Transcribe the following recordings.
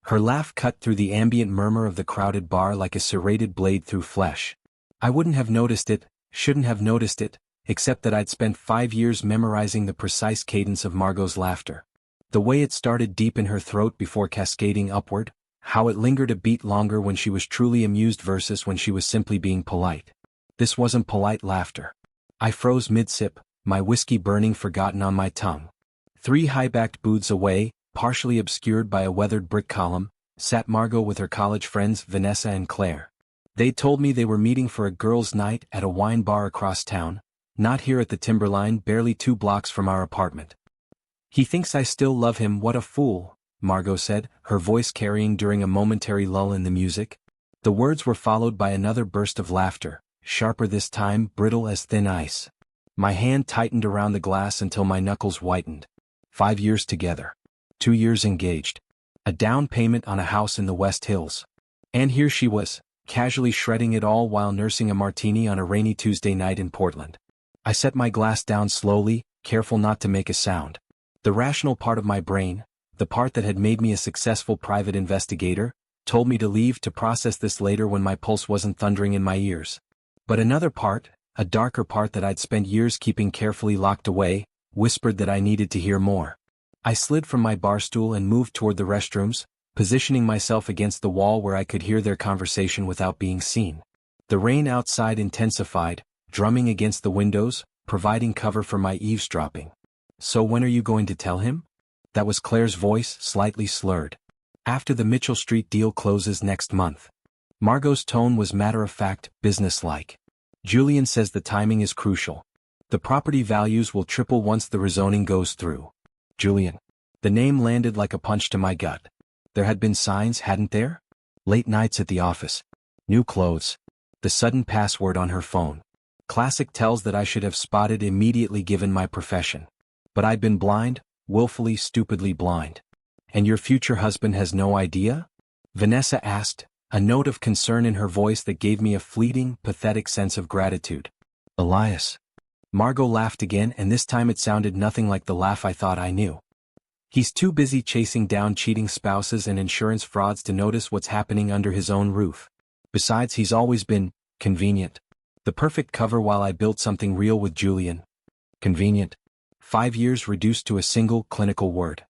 Her laugh cut through the ambient murmur of the crowded bar like a serrated blade through flesh. I wouldn't have noticed it, shouldn't have noticed it, except that I'd spent 5 years memorizing the precise cadence of Margot's laughter. The way it started deep in her throat before cascading upward, how it lingered a beat longer when she was truly amused versus when she was simply being polite. This wasn't polite laughter. I froze mid-sip, my whiskey burning forgotten on my tongue. 3 high-backed booths away, partially obscured by a weathered brick column, sat Margot with her college friends Vanessa and Claire. They told me they were meeting for a girls' night at a wine bar across town, not here at the Timberline, barely 2 blocks from our apartment. "He thinks I still love him, what a fool," Margot said, her voice carrying during a momentary lull in the music. The words were followed by another burst of laughter, sharper this time, brittle as thin ice. My hand tightened around the glass until my knuckles whitened. 5 years together. 2 years engaged. A down payment on a house in the West Hills. And here she was, casually shredding it all while nursing a martini on a rainy Tuesday night in Portland. I set my glass down slowly, careful not to make a sound. The rational part of my brain, the part that had made me a successful private investigator, told me to leave to process this later when my pulse wasn't thundering in my ears. But another part, a darker part that I'd spent years keeping carefully locked away, whispered that I needed to hear more. I slid from my bar stool and moved toward the restrooms, positioning myself against the wall where I could hear their conversation without being seen. The rain outside intensified, drumming against the windows, providing cover for my eavesdropping. "So when are you going to tell him?" That was Claire's voice, slightly slurred. "After the Mitchell Street deal closes next month." Margot's tone was matter-of-fact, businesslike. "Julian says the timing is crucial. The property values will triple once the rezoning goes through." Julian. The name landed like a punch to my gut. There had been signs, hadn't there? Late nights at the office. New clothes. The sudden password on her phone. Classic tells that I should have spotted immediately given my profession. But I'd been blind, willfully, stupidly blind. "And your future husband has no idea?" Vanessa asked, a note of concern in her voice that gave me a fleeting, pathetic sense of gratitude. "Elias." Margot laughed again, and this time it sounded nothing like the laugh I thought I knew. "He's too busy chasing down cheating spouses and insurance frauds to notice what's happening under his own roof. Besides, he's always been convenient. The perfect cover while I built something real with Julian. Convenient. 5 years reduced to a single, clinical word."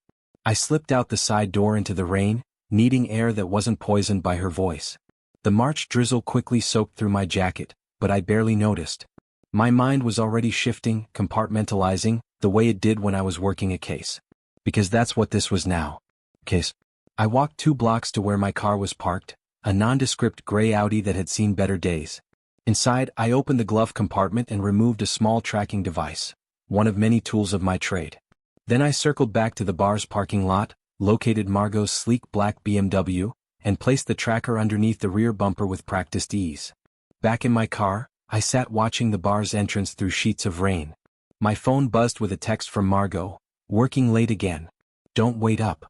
I slipped out the side door into the rain, needing air that wasn't poisoned by her voice. The March drizzle quickly soaked through my jacket, but I barely noticed. My mind was already shifting, compartmentalizing, the way it did when I was working a case. Because that's what this was now. Case. I walked 2 blocks to where my car was parked, a nondescript gray Audi that had seen better days. Inside, I opened the glove compartment and removed a small tracking device, one of many tools of my trade. Then I circled back to the bar's parking lot, located Margot's sleek black BMW, and placed the tracker underneath the rear bumper with practiced ease. Back in my car, I sat watching the bar's entrance through sheets of rain. My phone buzzed with a text from Margot. "Working late again. Don't wait up."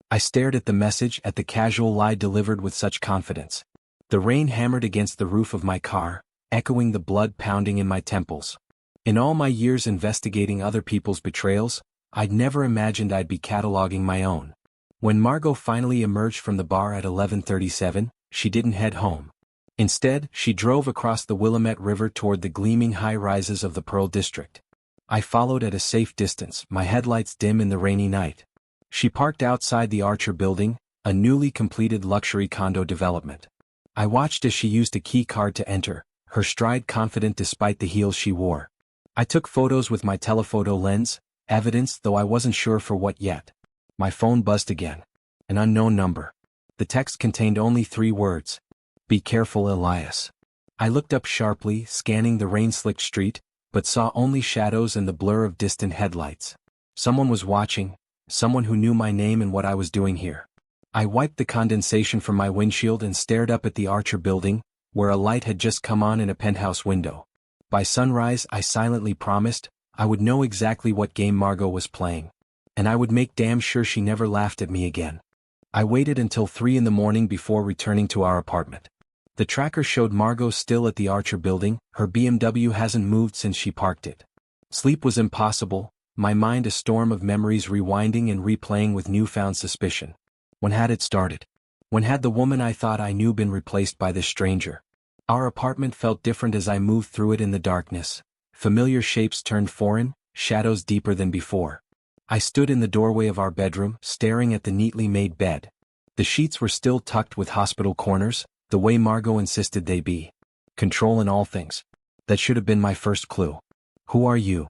I stared at the message, at the casual lie delivered with such confidence. The rain hammered against the roof of my car, echoing the blood pounding in my temples. In all my years investigating other people's betrayals, I'd never imagined I'd be cataloging my own. When Margot finally emerged from the bar at 11:37, she didn't head home. Instead, she drove across the Willamette River toward the gleaming high-rises of the Pearl District. I followed at a safe distance, my headlights dim in the rainy night. She parked outside the Archer Building, a newly completed luxury condo development. I watched as she used a key card to enter, her stride confident despite the heels she wore. I took photos with my telephoto lens, evidence though I wasn't sure for what yet. My phone buzzed again. An unknown number. The text contained only 3 words. "Be careful, Elias." I looked up sharply, scanning the rain-slicked street, but saw only shadows and the blur of distant headlights. Someone was watching, someone who knew my name and what I was doing here. I wiped the condensation from my windshield and stared up at the Archer Building, where a light had just come on in a penthouse window. By sunrise, I silently promised, I would know exactly what game Margot was playing. And I would make damn sure she never laughed at me again. I waited until 3 in the morning before returning to our apartment. The tracker showed Margot still at the Archer Building, her BMW hasn't moved since she parked it. Sleep was impossible, my mind a storm of memories rewinding and replaying with newfound suspicion. When had it started? When had the woman I thought I knew been replaced by this stranger? Our apartment felt different as I moved through it in the darkness. Familiar shapes turned foreign, shadows deeper than before. I stood in the doorway of our bedroom, staring at the neatly made bed. The sheets were still tucked with hospital corners, the way Margot insisted they be. Control in all things. That should have been my first clue. "Who are you?"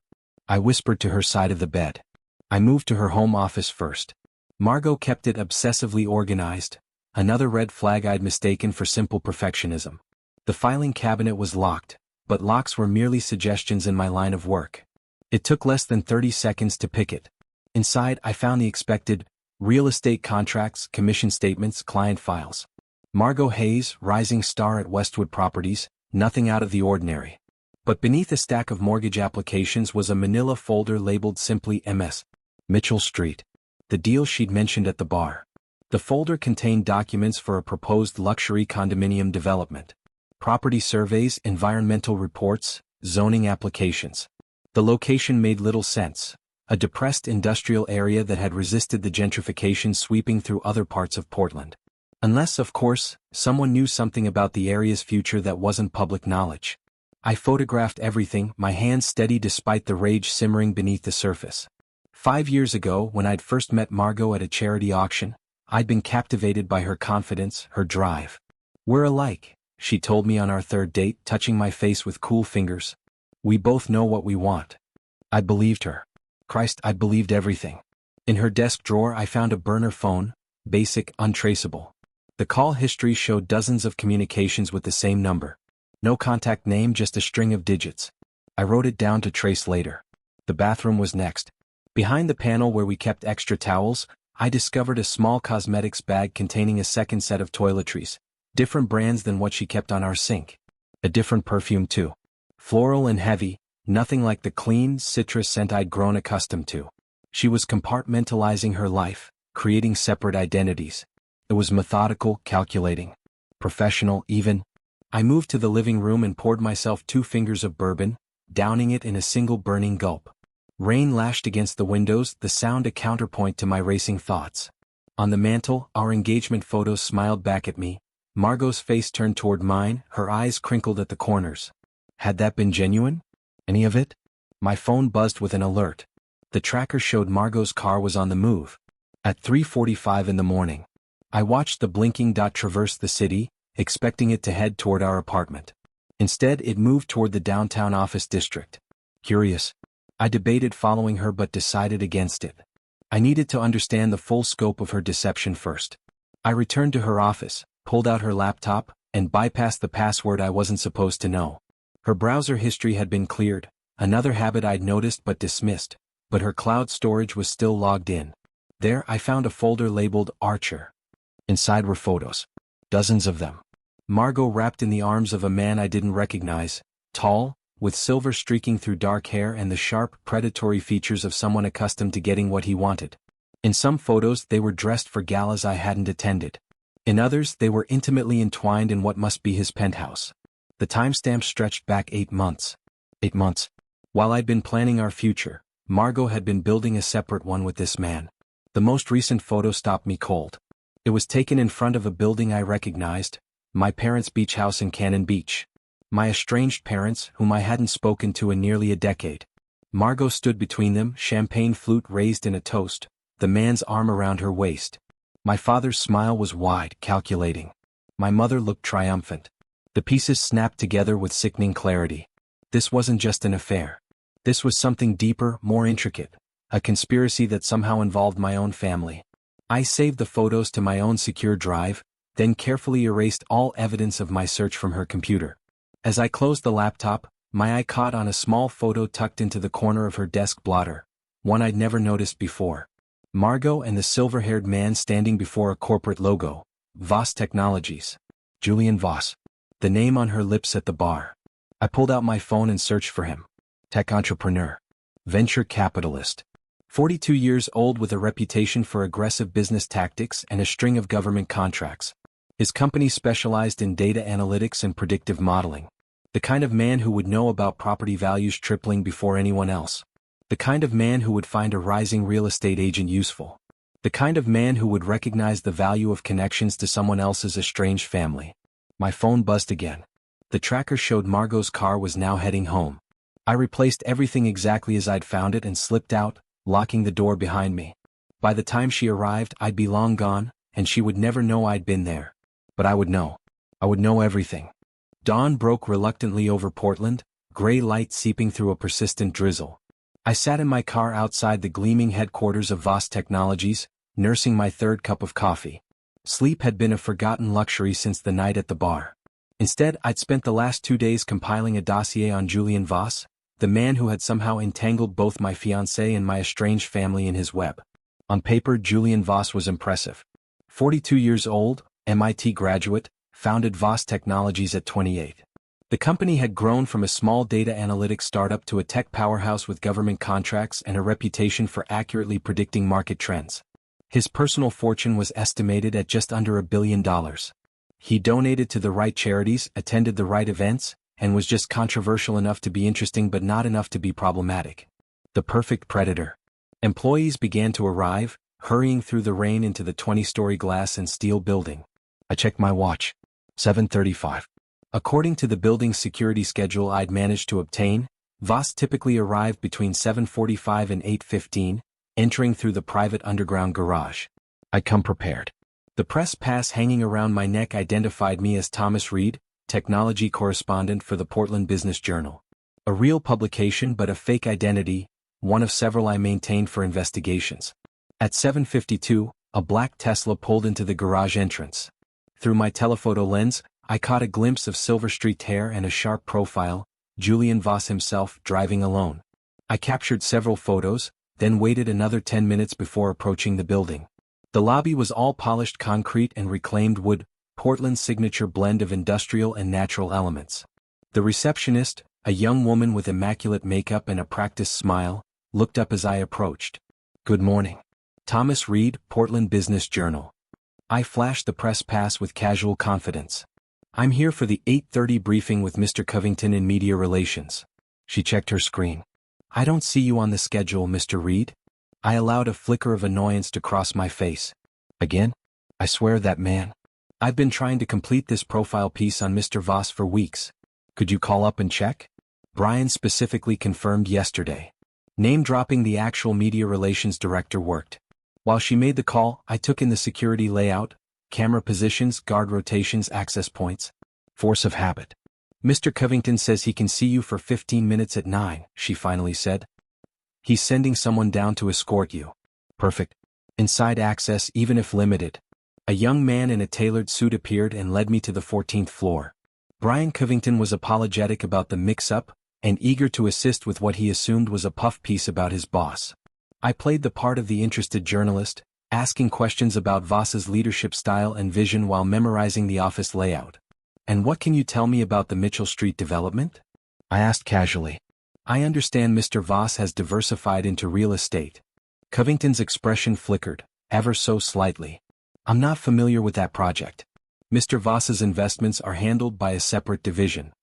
I whispered to her side of the bed. I moved to her home office first. Margot kept it obsessively organized, another red flag I'd mistaken for simple perfectionism. The filing cabinet was locked, but locks were merely suggestions in my line of work. It took less than 30 seconds to pick it. Inside, I found the expected: real estate contracts, commission statements, client files. Margot Hayes, rising star at Westwood Properties, nothing out of the ordinary. But beneath a stack of mortgage applications was a manila folder labeled simply MS. Mitchell Street. The deal she'd mentioned at the bar. The folder contained documents for a proposed luxury condominium development. Property surveys, environmental reports, zoning applications. The location made little sense. A depressed industrial area that had resisted the gentrification sweeping through other parts of Portland. Unless, of course, someone knew something about the area's future that wasn't public knowledge. I photographed everything, my hands steady despite the rage simmering beneath the surface. 5 years ago, when I'd first met Margot at a charity auction, I'd been captivated by her confidence, her drive. "We're alike," she told me on our third date, touching my face with cool fingers. "We both know what we want." I believed her. Christ, I believed everything. In her desk drawer I found a burner phone, basic, untraceable. The call history showed dozens of communications with the same number. No contact name, just a string of digits. I wrote it down to trace later. The bathroom was next. Behind the panel where we kept extra towels, I discovered a small cosmetics bag containing a second set of toiletries, different brands than what she kept on our sink. A different perfume too. Floral and heavy, nothing like the clean, citrus scent I'd grown accustomed to. She was compartmentalizing her life, creating separate identities. It was methodical, calculating. Professional, even. I moved to the living room and poured myself 2 fingers of bourbon, downing it in a single burning gulp. Rain lashed against the windows, the sound a counterpoint to my racing thoughts. On the mantel, our engagement photos smiled back at me. Margot's face turned toward mine, her eyes crinkled at the corners. Had that been genuine? Any of it? My phone buzzed with an alert. The tracker showed Margot's car was on the move. At 3:45 in the morning. I watched the blinking dot traverse the city, expecting it to head toward our apartment. Instead, it moved toward the downtown office district. Curious. I debated following her but decided against it. I needed to understand the full scope of her deception first. I returned to her office, pulled out her laptop, and bypassed the password I wasn't supposed to know. Her browser history had been cleared, another habit I'd noticed but dismissed, but her cloud storage was still logged in. There I found a folder labeled Archer. Inside were photos. Dozens of them. Margot wrapped in the arms of a man I didn't recognize, tall, with silver streaking through dark hair and the sharp, predatory features of someone accustomed to getting what he wanted. In some photos they were dressed for galas I hadn't attended. In others they were intimately entwined in what must be his penthouse. The timestamp stretched back 8 months. 8 months. While I'd been planning our future, Margot had been building a separate one with this man. The most recent photo stopped me cold. It was taken in front of a building I recognized, my parents' beach house in Cannon Beach. My estranged parents, whom I hadn't spoken to in nearly a decade. Margot stood between them, champagne flute raised in a toast, the man's arm around her waist. My father's smile was wide, calculating. My mother looked triumphant. The pieces snapped together with sickening clarity. This wasn't just an affair. This was something deeper, more intricate, a conspiracy that somehow involved my own family. I saved the photos to my own secure drive, then carefully erased all evidence of my search from her computer. As I closed the laptop, my eye caught on a small photo tucked into the corner of her desk blotter, one I'd never noticed before. Margot and the silver-haired man standing before a corporate logo, Voss Technologies. Julian Voss. The name on her lips at the bar. I pulled out my phone and searched for him. Tech entrepreneur. Venture capitalist. 42 years old with a reputation for aggressive business tactics and a string of government contracts. His company specialized in data analytics and predictive modeling. The kind of man who would know about property values tripling before anyone else. The kind of man who would find a rising real estate agent useful. The kind of man who would recognize the value of connections to someone else's estranged family. My phone buzzed again. The tracker showed Margot's car was now heading home. I replaced everything exactly as I'd found it and slipped out, locking the door behind me. By the time she arrived, I'd be long gone, and she would never know I'd been there. But I would know. I would know everything. Dawn broke reluctantly over Portland, gray light seeping through a persistent drizzle. I sat in my car outside the gleaming headquarters of Voss Technologies, nursing my third cup of coffee. Sleep had been a forgotten luxury since the night at the bar. Instead, I'd spent the last 2 days compiling a dossier on Julian Voss, the man who had somehow entangled both my fiancée and my estranged family in his web. On paper, Julian Voss was impressive. 42 years old, MIT graduate, founded Voss Technologies at 28. The company had grown from a small data analytics startup to a tech powerhouse with government contracts and a reputation for accurately predicting market trends. His personal fortune was estimated at just under $1 billion. He donated to the right charities, attended the right events, and was just controversial enough to be interesting but not enough to be problematic. The perfect predator. Employees began to arrive, hurrying through the rain into the 20-story glass and steel building. I checked my watch. 7:35. According to the building's security schedule I'd managed to obtain, Voss typically arrived between 7:45 and 8:15, entering through the private underground garage. I'd come prepared. The press pass hanging around my neck identified me as Thomas Reed, technology correspondent for the Portland Business Journal. A real publication but a fake identity, one of several I maintained for investigations. At 7:52, a black Tesla pulled into the garage entrance. Through my telephoto lens, I caught a glimpse of silver-streaked hair and a sharp profile, Julian Voss himself driving alone. I captured several photos, then waited another 10 minutes before approaching the building. The lobby was all polished concrete and reclaimed wood, Portland's signature blend of industrial and natural elements. The receptionist, a young woman with immaculate makeup and a practiced smile, looked up as I approached. "Good morning. Thomas Reed, Portland Business Journal." I flashed the press pass with casual confidence. "I'm here for the 8:30 briefing with Mr. Covington in Media Relations." She checked her screen. "I don't see you on the schedule, Mr. Reed." I allowed a flicker of annoyance to cross my face. "Again? I swear that man. I've been trying to complete this profile piece on Mr. Voss for weeks. Could you call up and check?" Brian specifically confirmed yesterday. Name-dropping the actual media relations director worked. While she made the call, I took in the security layout, camera positions, guard rotations, access points. Force of habit. "Mr. Covington says he can see you for 15 minutes at 9, she finally said. "He's sending someone down to escort you." "Perfect. Inside access, even if limited." A young man in a tailored suit appeared and led me to the 14th floor. Brian Covington was apologetic about the mix-up, and eager to assist with what he assumed was a puff piece about his boss. I played the part of the interested journalist, asking questions about Voss's leadership style and vision while memorizing the office layout. "And what can you tell me about the Mitchell Street development?" I asked casually. "I understand Mr. Voss has diversified into real estate." Covington's expression flickered, ever so slightly. "I'm not familiar with that project. Mr. Voss's investments are handled by a separate division."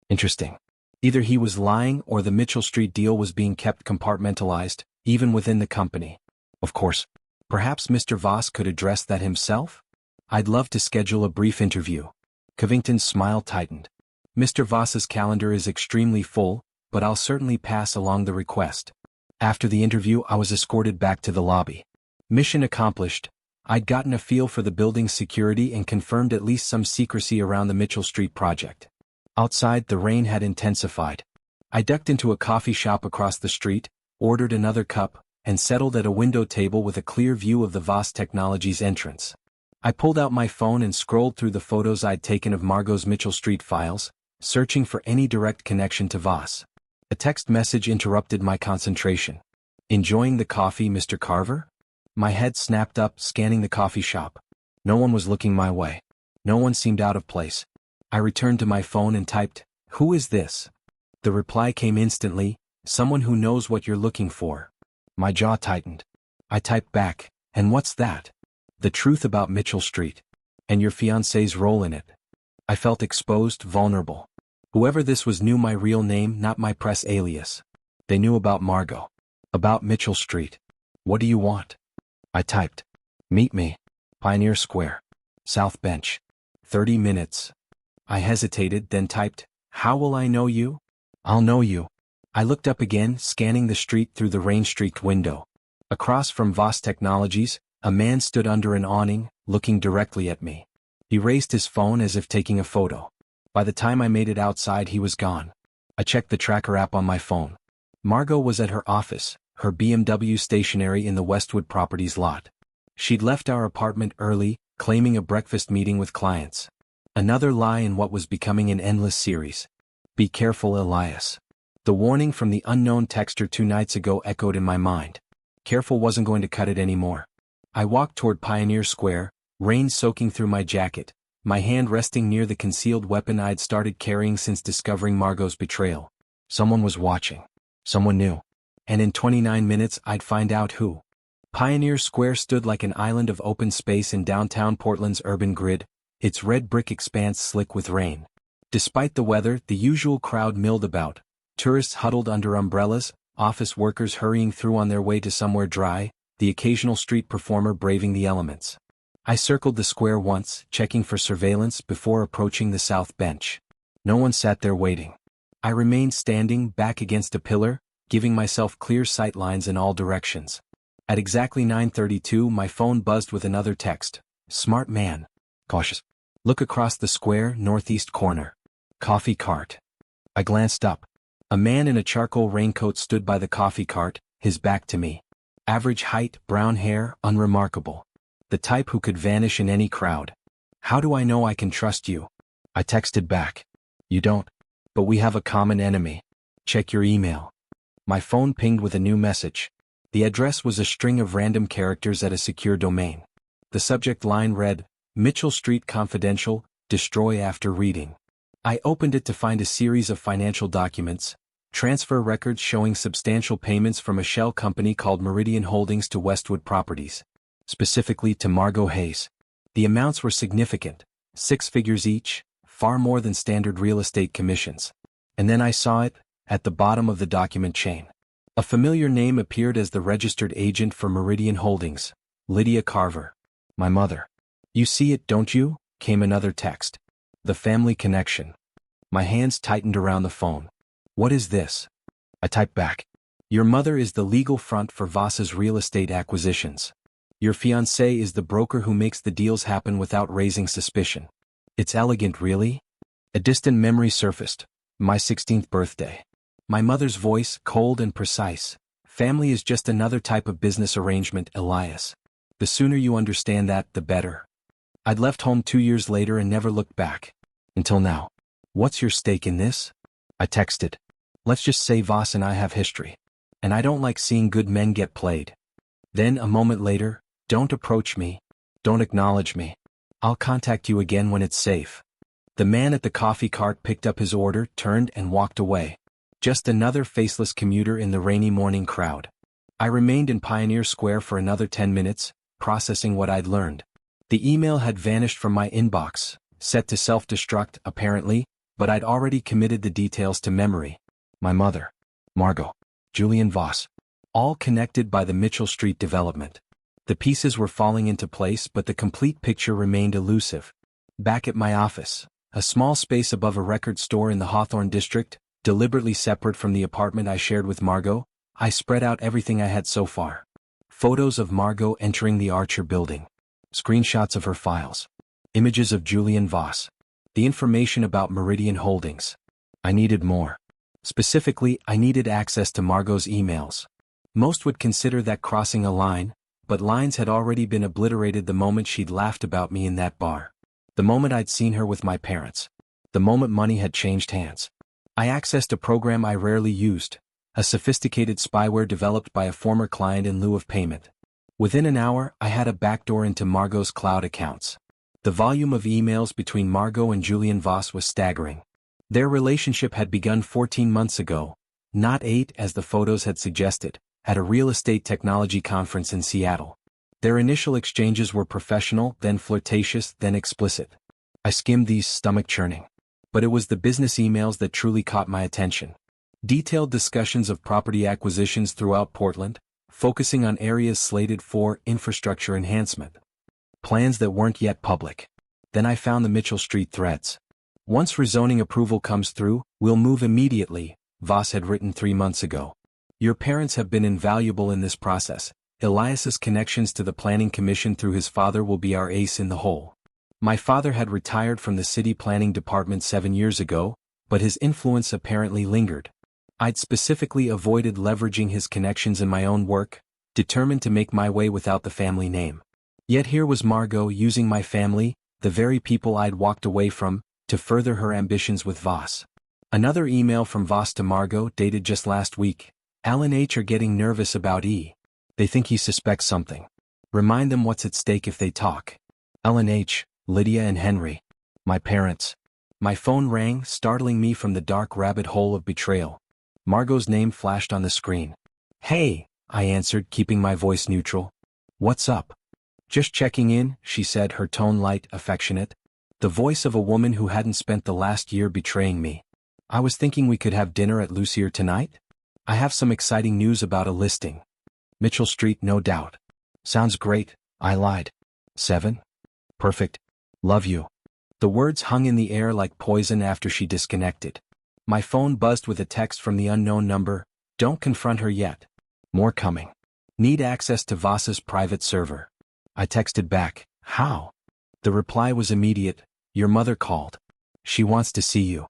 Interesting. Either he was lying or the Mitchell Street deal was being kept compartmentalized, even within the company. Of course. Perhaps Mr. Voss could address that himself? "I'd love to schedule a brief interview." Covington's smile tightened. "Mr. Voss's calendar is extremely full, but I'll certainly pass along the request." After the interview, I was escorted back to the lobby. Mission accomplished. I'd gotten a feel for the building's security and confirmed at least some secrecy around the Mitchell Street project. Outside, the rain had intensified. I ducked into a coffee shop across the street, ordered another cup, and settled at a window table with a clear view of the Voss Technologies entrance. I pulled out my phone and scrolled through the photos I'd taken of Margot's Mitchell Street files, searching for any direct connection to Voss. A text message interrupted my concentration. "Enjoying the coffee, Mr. Carver?" My head snapped up, scanning the coffee shop. No one was looking my way. No one seemed out of place. I returned to my phone and typed, "Who is this?" The reply came instantly, "Someone who knows what you're looking for." My jaw tightened. I typed back, "And what's that?" "The truth about Mitchell Street. And your fiancé's role in it." I felt exposed, vulnerable. Whoever this was knew my real name, not my press alias. They knew about Margot. About Mitchell Street. "What do you want?" I typed. Meet me. Pioneer Square. South Bench. 30 minutes. I hesitated, then typed, "How will I know you?" "I'll know you." I looked up again, scanning the street through the rain-streaked window. Across from Voss Technologies, a man stood under an awning, looking directly at me. He raised his phone as if taking a photo. By the time I made it outside, he was gone. I checked the tracker app on my phone. Margot was at her office, her BMW stationary in the Westwood Properties lot. She'd left our apartment early, claiming a breakfast meeting with clients. Another lie in what was becoming an endless series. Be careful, Elias. The warning from the unknown texter 2 nights ago echoed in my mind. Careful wasn't going to cut it anymore. I walked toward Pioneer Square, rain soaking through my jacket, my hand resting near the concealed weapon I'd started carrying since discovering Margot's betrayal. Someone was watching. Someone new. And in 29 minutes I'd find out who. Pioneer Square stood like an island of open space in downtown Portland's urban grid, its red brick expanse slick with rain. Despite the weather, the usual crowd milled about. Tourists huddled under umbrellas, office workers hurrying through on their way to somewhere dry, the occasional street performer braving the elements. I circled the square once, checking for surveillance before approaching the South Bench. No one sat there waiting. I remained standing, back against a pillar, giving myself clear sight lines in all directions. At exactly 9:32, my phone buzzed with another text. "Smart man. Cautious. Look across the square, northeast corner. Coffee cart." I glanced up. A man in a charcoal raincoat stood by the coffee cart, his back to me. Average height, brown hair, unremarkable. The type who could vanish in any crowd. "How do I know I can trust you?" I texted back. "You don't. But we have a common enemy. Check your email." My phone pinged with a new message. The address was a string of random characters at a secure domain. The subject line read, "Mitchell Street Confidential, destroy after reading." I opened it to find a series of financial documents, transfer records showing substantial payments from a shell company called Meridian Holdings to Westwood Properties. Specifically to Margot Hayes. The amounts were significant, 6 figures each, far more than standard real estate commissions. And then I saw it, at the bottom of the document chain. A familiar name appeared as the registered agent for Meridian Holdings, Lydia Carver. My mother. "You see it, don't you?" came another text. The family connection. My hands tightened around the phone. "What is this?" I typed back. "Your mother is the legal front for Voss's real estate acquisitions. Your fiancé is the broker who makes the deals happen without raising suspicion." It's elegant, really? A distant memory surfaced. My 16th birthday. My mother's voice, cold and precise. "Family is just another type of business arrangement, Elias. The sooner you understand that, the better." I'd left home 2 years later and never looked back. Until now. "What's your stake in this?" I texted. "Let's just say Voss and I have history. And I don't like seeing good men get played." Then, a moment later, "Don't approach me. Don't acknowledge me. I'll contact you again when it's safe." The man at the coffee cart picked up his order, turned and walked away. Just another faceless commuter in the rainy morning crowd. I remained in Pioneer Square for another 10 minutes, processing what I'd learned. The email had vanished from my inbox, set to self-destruct, apparently, but I'd already committed the details to memory. My mother. Margot. Julian Voss. All connected by the Mitchell Street development. The pieces were falling into place, but the complete picture remained elusive. Back at my office, a small space above a record store in the Hawthorne district, deliberately separate from the apartment I shared with Margot, I spread out everything I had so far. Photos of Margot entering the Archer building. Screenshots of her files. Images of Julian Voss. The information about Meridian Holdings. I needed more. Specifically, I needed access to Margot's emails. Most would consider that crossing a line, but lines had already been obliterated the moment she'd laughed about me in that bar. The moment I'd seen her with my parents. The moment money had changed hands. I accessed a program I rarely used, a sophisticated spyware developed by a former client in lieu of payment. Within an hour, I had a backdoor into Margot's cloud accounts. The volume of emails between Margot and Julian Voss was staggering. Their relationship had begun 14 months ago, not 8 as the photos had suggested, at a real estate technology conference in Seattle. Their initial exchanges were professional, then flirtatious, then explicit. I skimmed these, stomach-churning. But it was the business emails that truly caught my attention. Detailed discussions of property acquisitions throughout Portland, focusing on areas slated for infrastructure enhancement. Plans that weren't yet public. Then I found the Mitchell Street threads. Once rezoning approval comes through, we'll move immediately, Voss had written 3 months ago. Your parents have been invaluable in this process. Elias's connections to the planning commission through his father will be our ace in the hole. My father had retired from the city planning department 7 years ago, but his influence apparently lingered. I'd specifically avoided leveraging his connections in my own work, determined to make my way without the family name. Yet here was Margot using my family, the very people I'd walked away from, to further her ambitions with Voss. Another email from Voss to Margot dated just last week. Alan H. are getting nervous about E. They think he suspects something. Remind them what's at stake if they talk. Ellen H., Lydia and Henry. My parents. My phone rang, startling me from the dark rabbit hole of betrayal. Margot's name flashed on the screen. Hey, I answered, keeping my voice neutral. What's up? Just checking in, she said, her tone light, affectionate. The voice of a woman who hadn't spent the last year betraying me. I was thinking we could have dinner at Lucier tonight? I have some exciting news about a listing. Mitchell Street, no doubt. Sounds great, I lied. 7? Perfect. Love you. The words hung in the air like poison after she disconnected. My phone buzzed with a text from the unknown number. Don't confront her yet. More coming. Need access to Voss's private server. I texted back, how? The reply was immediate. Your mother called. She wants to see you.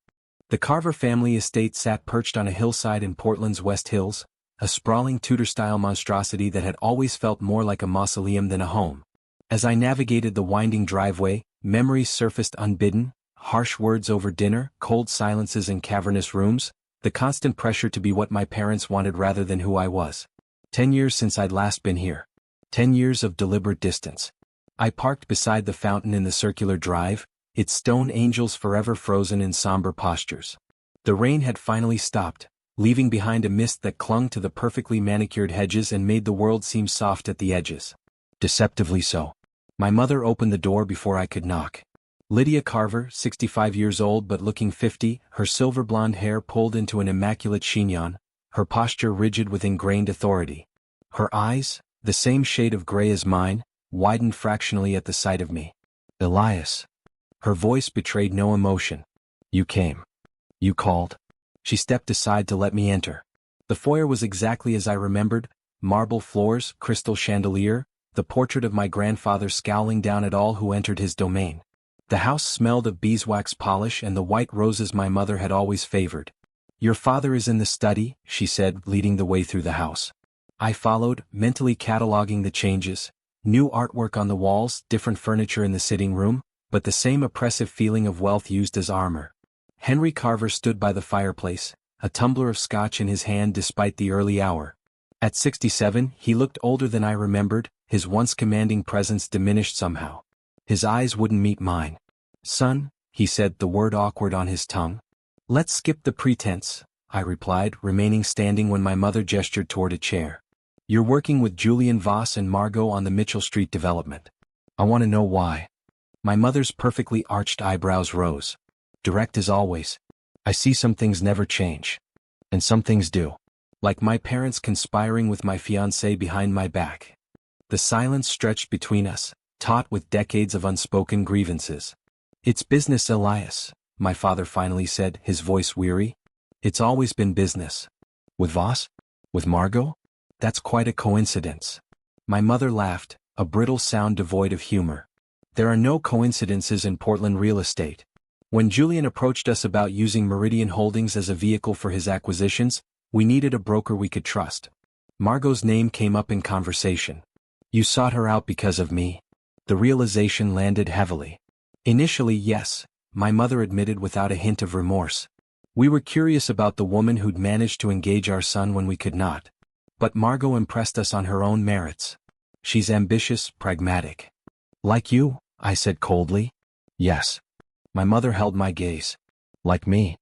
The Carver family estate sat perched on a hillside in Portland's West Hills, a sprawling Tudor-style monstrosity that had always felt more like a mausoleum than a home. As I navigated the winding driveway, memories surfaced unbidden, harsh words over dinner, cold silences in cavernous rooms, the constant pressure to be what my parents wanted rather than who I was. 10 years since I'd last been here. 10 years of deliberate distance. I parked beside the fountain in the circular drive, its stone angels forever frozen in somber postures. The rain had finally stopped, leaving behind a mist that clung to the perfectly manicured hedges and made the world seem soft at the edges. Deceptively so. My mother opened the door before I could knock. Lydia Carver, 65 years old but looking 50, her silver blonde hair pulled into an immaculate chignon, her posture rigid with ingrained authority. Her eyes, the same shade of gray as mine, widened fractionally at the sight of me. Elias. Her voice betrayed no emotion. You came. You called. She stepped aside to let me enter. The foyer was exactly as I remembered, marble floors, crystal chandelier, the portrait of my grandfather scowling down at all who entered his domain. The house smelled of beeswax polish and the white roses my mother had always favored. Your father is in the study, she said, leading the way through the house. I followed, mentally cataloging the changes. New artwork on the walls, different furniture in the sitting room, but the same oppressive feeling of wealth used as armor. Henry Carver stood by the fireplace, a tumbler of scotch in his hand despite the early hour. At 67, he looked older than I remembered, his once commanding presence diminished somehow. His eyes wouldn't meet mine. Son, he said, the word awkward on his tongue. Let's skip the pretense, I replied, remaining standing when my mother gestured toward a chair. You're working with Julian Voss and Margot on the Mitchell Street development. I want to know why. My mother's perfectly arched eyebrows rose. Direct as always. I see some things never change. And some things do. Like my parents conspiring with my fiancé behind my back. The silence stretched between us, taut with decades of unspoken grievances. It's business, Elias, my father finally said, his voice weary. It's always been business. With Voss? With Margot? That's quite a coincidence. My mother laughed, a brittle sound devoid of humor. There are no coincidences in Portland real estate. When Julian approached us about using Meridian Holdings as a vehicle for his acquisitions, we needed a broker we could trust. Margot's name came up in conversation. You sought her out because of me. The realization landed heavily. Initially, yes, my mother admitted without a hint of remorse. We were curious about the woman who'd managed to engage our son when we could not. But Margot impressed us on her own merits. She's ambitious, pragmatic. Like you, I said coldly. Yes. My mother held my gaze. Like me.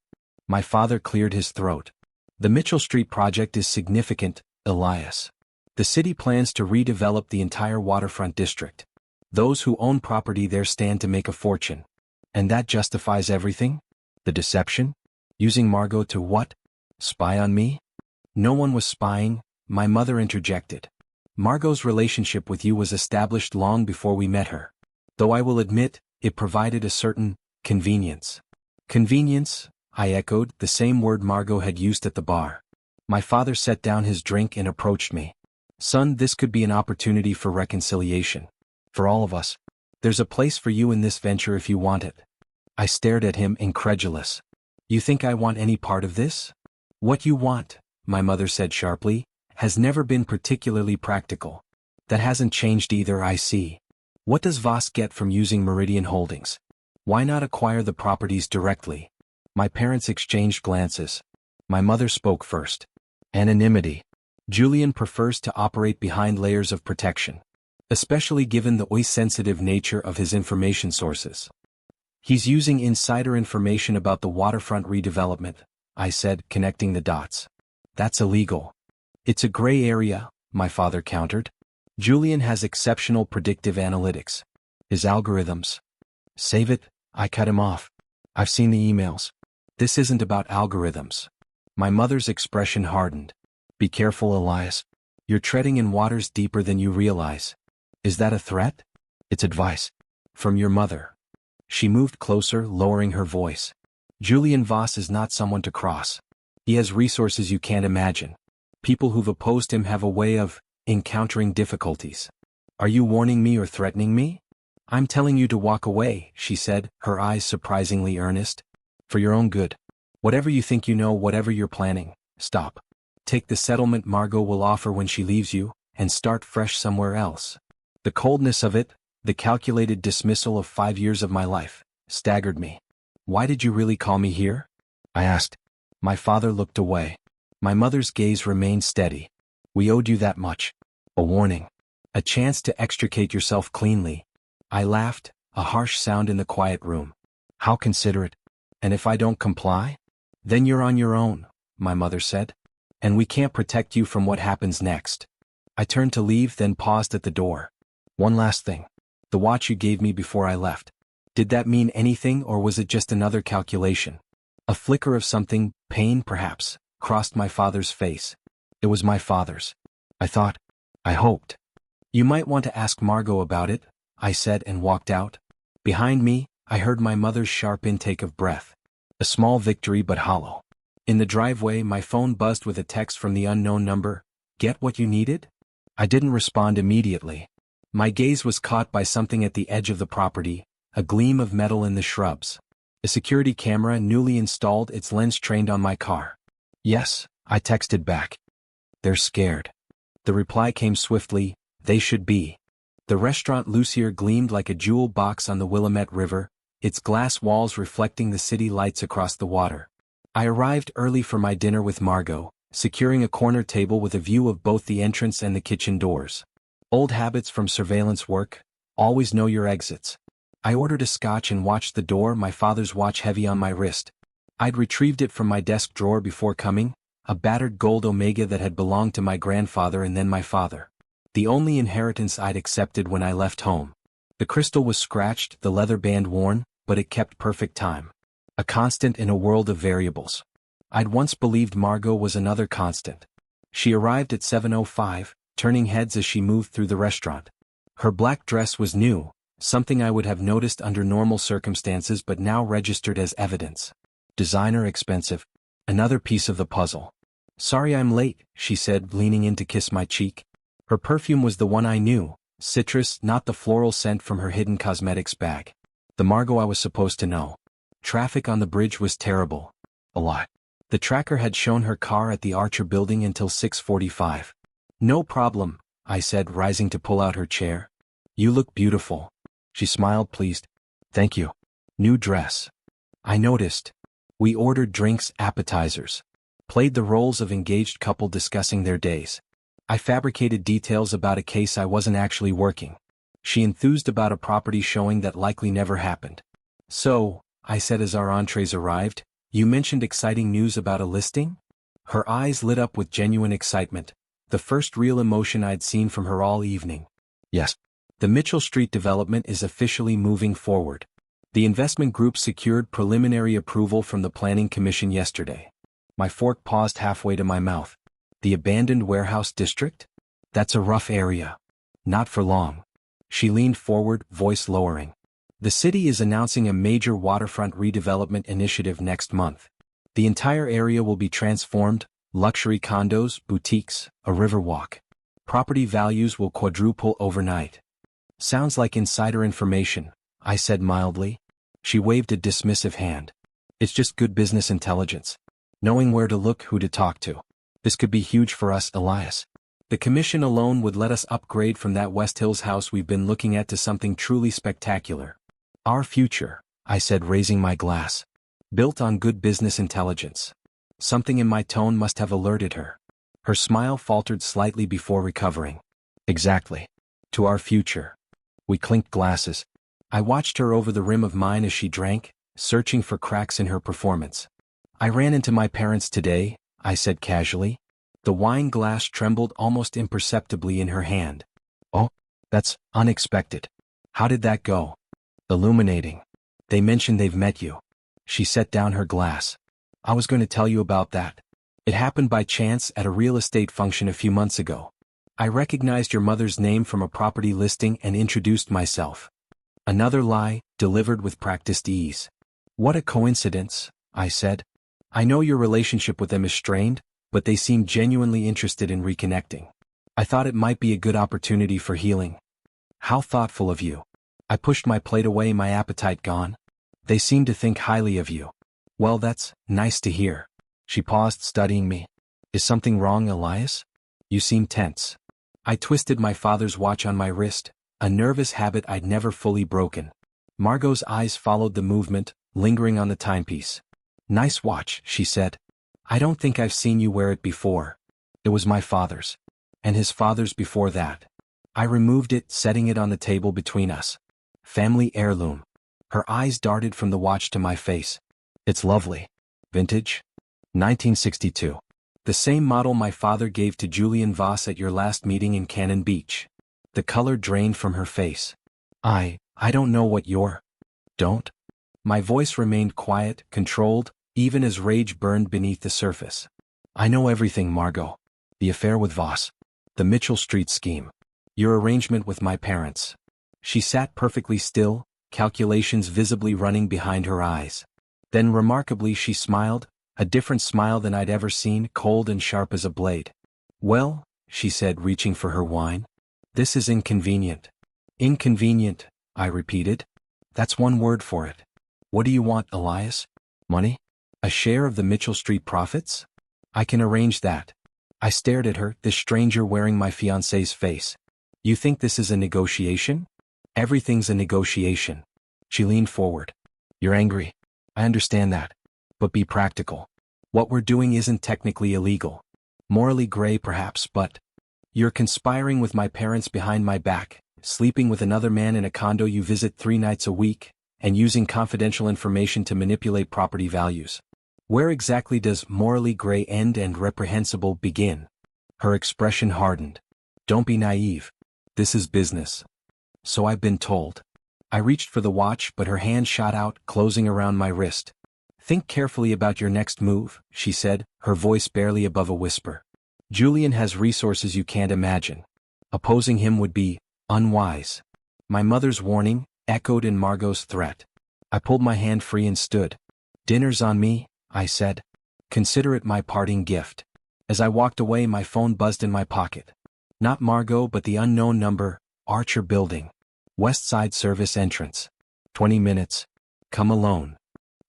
My father cleared his throat. The Mitchell Street project is significant, Elias. The city plans to redevelop the entire waterfront district. Those who own property there stand to make a fortune. And that justifies everything? The deception? Using Margot to what? Spy on me? No one was spying, my mother interjected. Margot's relationship with you was established long before we met her. though I will admit, it provided a certain convenience. Convenience, I echoed, the same word Margot had used at the bar. My father set down his drink and approached me. Son, this could be an opportunity for reconciliation. For all of us. There's a place for you in this venture if you want it. I stared at him, incredulous. You think I want any part of this? What you want, my mother said sharply, has never been particularly practical. That hasn't changed either, I see. What does Voss get from using Meridian Holdings? Why not acquire the properties directly? My parents exchanged glances. My mother spoke first. Anonymity. Julian prefers to operate behind layers of protection, especially given the sensitive nature of his information sources. He's using insider information about the waterfront redevelopment, I said, connecting the dots. That's illegal. It's a gray area, my father countered. Julian has exceptional predictive analytics. His algorithms. Save it, I cut him off. I've seen the emails. This isn't about algorithms. My mother's expression hardened. Be careful, Elias. You're treading in waters deeper than you realize. Is that a threat? It's advice. From your mother. She moved closer, lowering her voice. Julian Voss is not someone to cross. He has resources you can't imagine. People who've opposed him have a way of encountering difficulties. Are you warning me or threatening me? I'm telling you to walk away, she said, her eyes surprisingly earnest. For your own good. Whatever you think you know, whatever you're planning, stop. Take the settlement Margot will offer when she leaves you, and start fresh somewhere else. The coldness of it, the calculated dismissal of 5 years of my life, staggered me. Why did you really call me here? I asked. My father looked away. My mother's gaze remained steady. We owed you that much. A warning. A chance to extricate yourself cleanly. I laughed, a harsh sound in the quiet room. How considerate. And if I don't comply? Then you're on your own, my mother said. And we can't protect you from what happens next. I turned to leave, then paused at the door. One last thing. The watch you gave me before I left. Did that mean anything, or was it just another calculation? A flicker of something, pain perhaps, crossed my father's face. It was my father's. I thought. I hoped. You might want to ask Margot about it, I said and walked out. Behind me, I heard my mother's sharp intake of breath. A small victory but hollow. In the driveway, my phone buzzed with a text from the unknown number. Get what you needed? I didn't respond immediately. My gaze was caught by something at the edge of the property, a gleam of metal in the shrubs. A security camera newly installed, its lens trained on my car. Yes, I texted back. They're scared. The reply came swiftly, they should be. The restaurant Lucier gleamed like a jewel box on the Willamette River, its glass walls reflecting the city lights across the water. I arrived early for my dinner with Margot, securing a corner table with a view of both the entrance and the kitchen doors. Old habits from surveillance work, always know your exits. I ordered a scotch and watched the door, my father's watch heavy on my wrist. I'd retrieved it from my desk drawer before coming, a battered gold Omega that had belonged to my grandfather and then my father. The only inheritance I'd accepted when I left home. The crystal was scratched, the leather band worn, but it kept perfect time. A constant in a world of variables. I'd once believed Margot was another constant. She arrived at 7:05, turning heads as she moved through the restaurant. Her black dress was new, something I would have noticed under normal circumstances but now registered as evidence. Designer, expensive. Another piece of the puzzle. Sorry I'm late, she said, leaning in to kiss my cheek. Her perfume was the one I knew, citrus, not the floral scent from her hidden cosmetics bag. The Margot I was supposed to know. Traffic on the bridge was terrible. A lot. The tracker had shown her car at the Archer building until 6:45. No problem, I said, rising to pull out her chair. You look beautiful. She smiled, pleased. Thank you. New dress. I noticed. We ordered drinks, appetizers. Played the roles of engaged couple discussing their days. I fabricated details about a case I wasn't actually working. She enthused about a property showing that likely never happened. So, I said as our entrees arrived, you mentioned exciting news about a listing? Her eyes lit up with genuine excitement, the first real emotion I'd seen from her all evening. Yes. The Mitchell Street development is officially moving forward. The investment group secured preliminary approval from the Planning Commission yesterday. My fork paused halfway to my mouth. The abandoned warehouse district? That's a rough area. Not for long. She leaned forward, voice lowering. The city is announcing a major waterfront redevelopment initiative next month. The entire area will be transformed, luxury condos, boutiques, a river walk. Property values will quadruple overnight. Sounds like insider information, I said mildly. She waved a dismissive hand. It's just good business intelligence. Knowing where to look, who to talk to. This could be huge for us, Elias. The commission alone would let us upgrade from that West Hills house we've been looking at to something truly spectacular. Our future, I said, raising my glass. Built on good business intelligence. Something in my tone must have alerted her. Her smile faltered slightly before recovering. Exactly. To our future. We clinked glasses. I watched her over the rim of mine as she drank, searching for cracks in her performance. I ran into my parents today, I said casually. The wine glass trembled almost imperceptibly in her hand. Oh, that's unexpected. How did that go? Illuminating. They mentioned they've met you. She set down her glass. I was going to tell you about that. It happened by chance at a real estate function a few months ago. I recognized your mother's name from a property listing and introduced myself. Another lie, delivered with practiced ease. What a coincidence, I said. I know your relationship with them is strained, but they seem genuinely interested in reconnecting. I thought it might be a good opportunity for healing. How thoughtful of you. I pushed my plate away, my appetite gone. They seem to think highly of you. Well, that's nice to hear. She paused, studying me. Is something wrong, Elias? You seem tense. I twisted my father's watch on my wrist, a nervous habit I'd never fully broken. Margot's eyes followed the movement, lingering on the timepiece. Nice watch, she said. I don't think I've seen you wear it before. It was my father's. And his father's before that. I removed it, setting it on the table between us. Family heirloom. Her eyes darted from the watch to my face. It's lovely. Vintage? 1962. The same model my father gave to Julian Voss at your last meeting in Cannon Beach. The color drained from her face. I don't know what you're... Don't? My voice remained quiet, controlled, even as rage burned beneath the surface. I know everything, Margot. The affair with Voss. The Mitchell Street scheme. Your arrangement with my parents. She sat perfectly still, calculations visibly running behind her eyes. Then remarkably she smiled, a different smile than I'd ever seen, cold and sharp as a blade. Well, she said, reaching for her wine. This is inconvenient. Inconvenient, I repeated. That's one word for it. What do you want, Elias? Money? A share of the Mitchell Street profits? I can arrange that. I stared at her, this stranger wearing my fiancé's face. You think this is a negotiation? Everything's a negotiation. She leaned forward. You're angry. I understand that. But be practical. What we're doing isn't technically illegal. Morally gray perhaps, but... You're conspiring with my parents behind my back, sleeping with another man in a condo you visit 3 nights a week, and using confidential information to manipulate property values. Where exactly does morally gray end and reprehensible begin? Her expression hardened. Don't be naive. This is business. So I've been told. I reached for the watch, but her hand shot out, closing around my wrist. Think carefully about your next move, she said, her voice barely above a whisper. Julian has resources you can't imagine. Opposing him would be unwise. My mother's warning echoed in Margot's threat. I pulled my hand free and stood. Dinner's on me, I said. Consider it my parting gift. As I walked away, my phone buzzed in my pocket. Not Margot, but the unknown number, Archer Building. West Side Service entrance. 20 minutes. Come alone.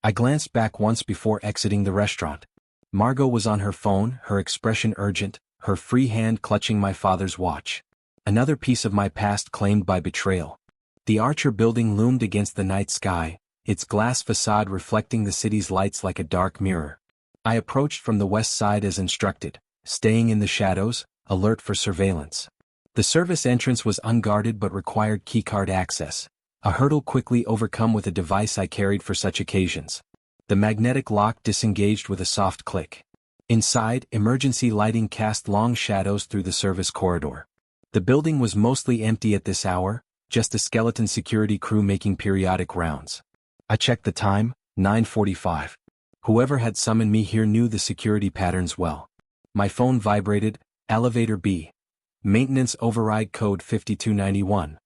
I glanced back once before exiting the restaurant. Margot was on her phone, her expression urgent, her free hand clutching my father's watch. Another piece of my past claimed by betrayal. The Archer Building loomed against the night sky, its glass facade reflecting the city's lights like a dark mirror. I approached from the west side as instructed, staying in the shadows, alert for surveillance. The service entrance was unguarded but required keycard access, a hurdle quickly overcome with a device I carried for such occasions. The magnetic lock disengaged with a soft click. Inside, emergency lighting cast long shadows through the service corridor. The building was mostly empty at this hour, just a skeleton security crew making periodic rounds. I checked the time, 9:45. Whoever had summoned me here knew the security patterns well. My phone vibrated, elevator B. Maintenance override code 5291.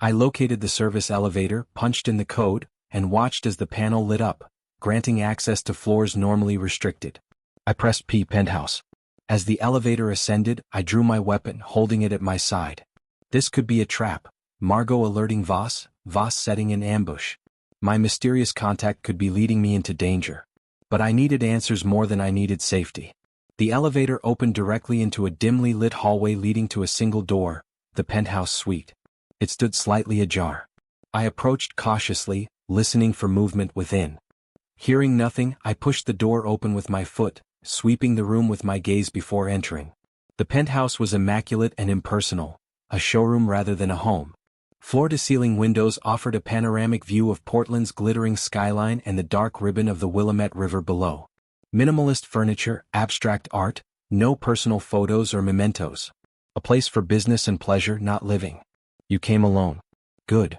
I located the service elevator, punched in the code, and watched as the panel lit up, granting access to floors normally restricted. I pressed P penthouse. As the elevator ascended, I drew my weapon, holding it at my side. This could be a trap. Margot alerting Voss, Voss setting an ambush. My mysterious contact could be leading me into danger. But I needed answers more than I needed safety. The elevator opened directly into a dimly lit hallway leading to a single door, the penthouse suite. It stood slightly ajar. I approached cautiously, listening for movement within. Hearing nothing, I pushed the door open with my foot, sweeping the room with my gaze before entering. The penthouse was immaculate and impersonal, a showroom rather than a home. Floor-to-ceiling windows offered a panoramic view of Portland's glittering skyline and the dark ribbon of the Willamette River below. Minimalist furniture, abstract art, no personal photos or mementos. A place for business and pleasure, not living. You came alone. Good.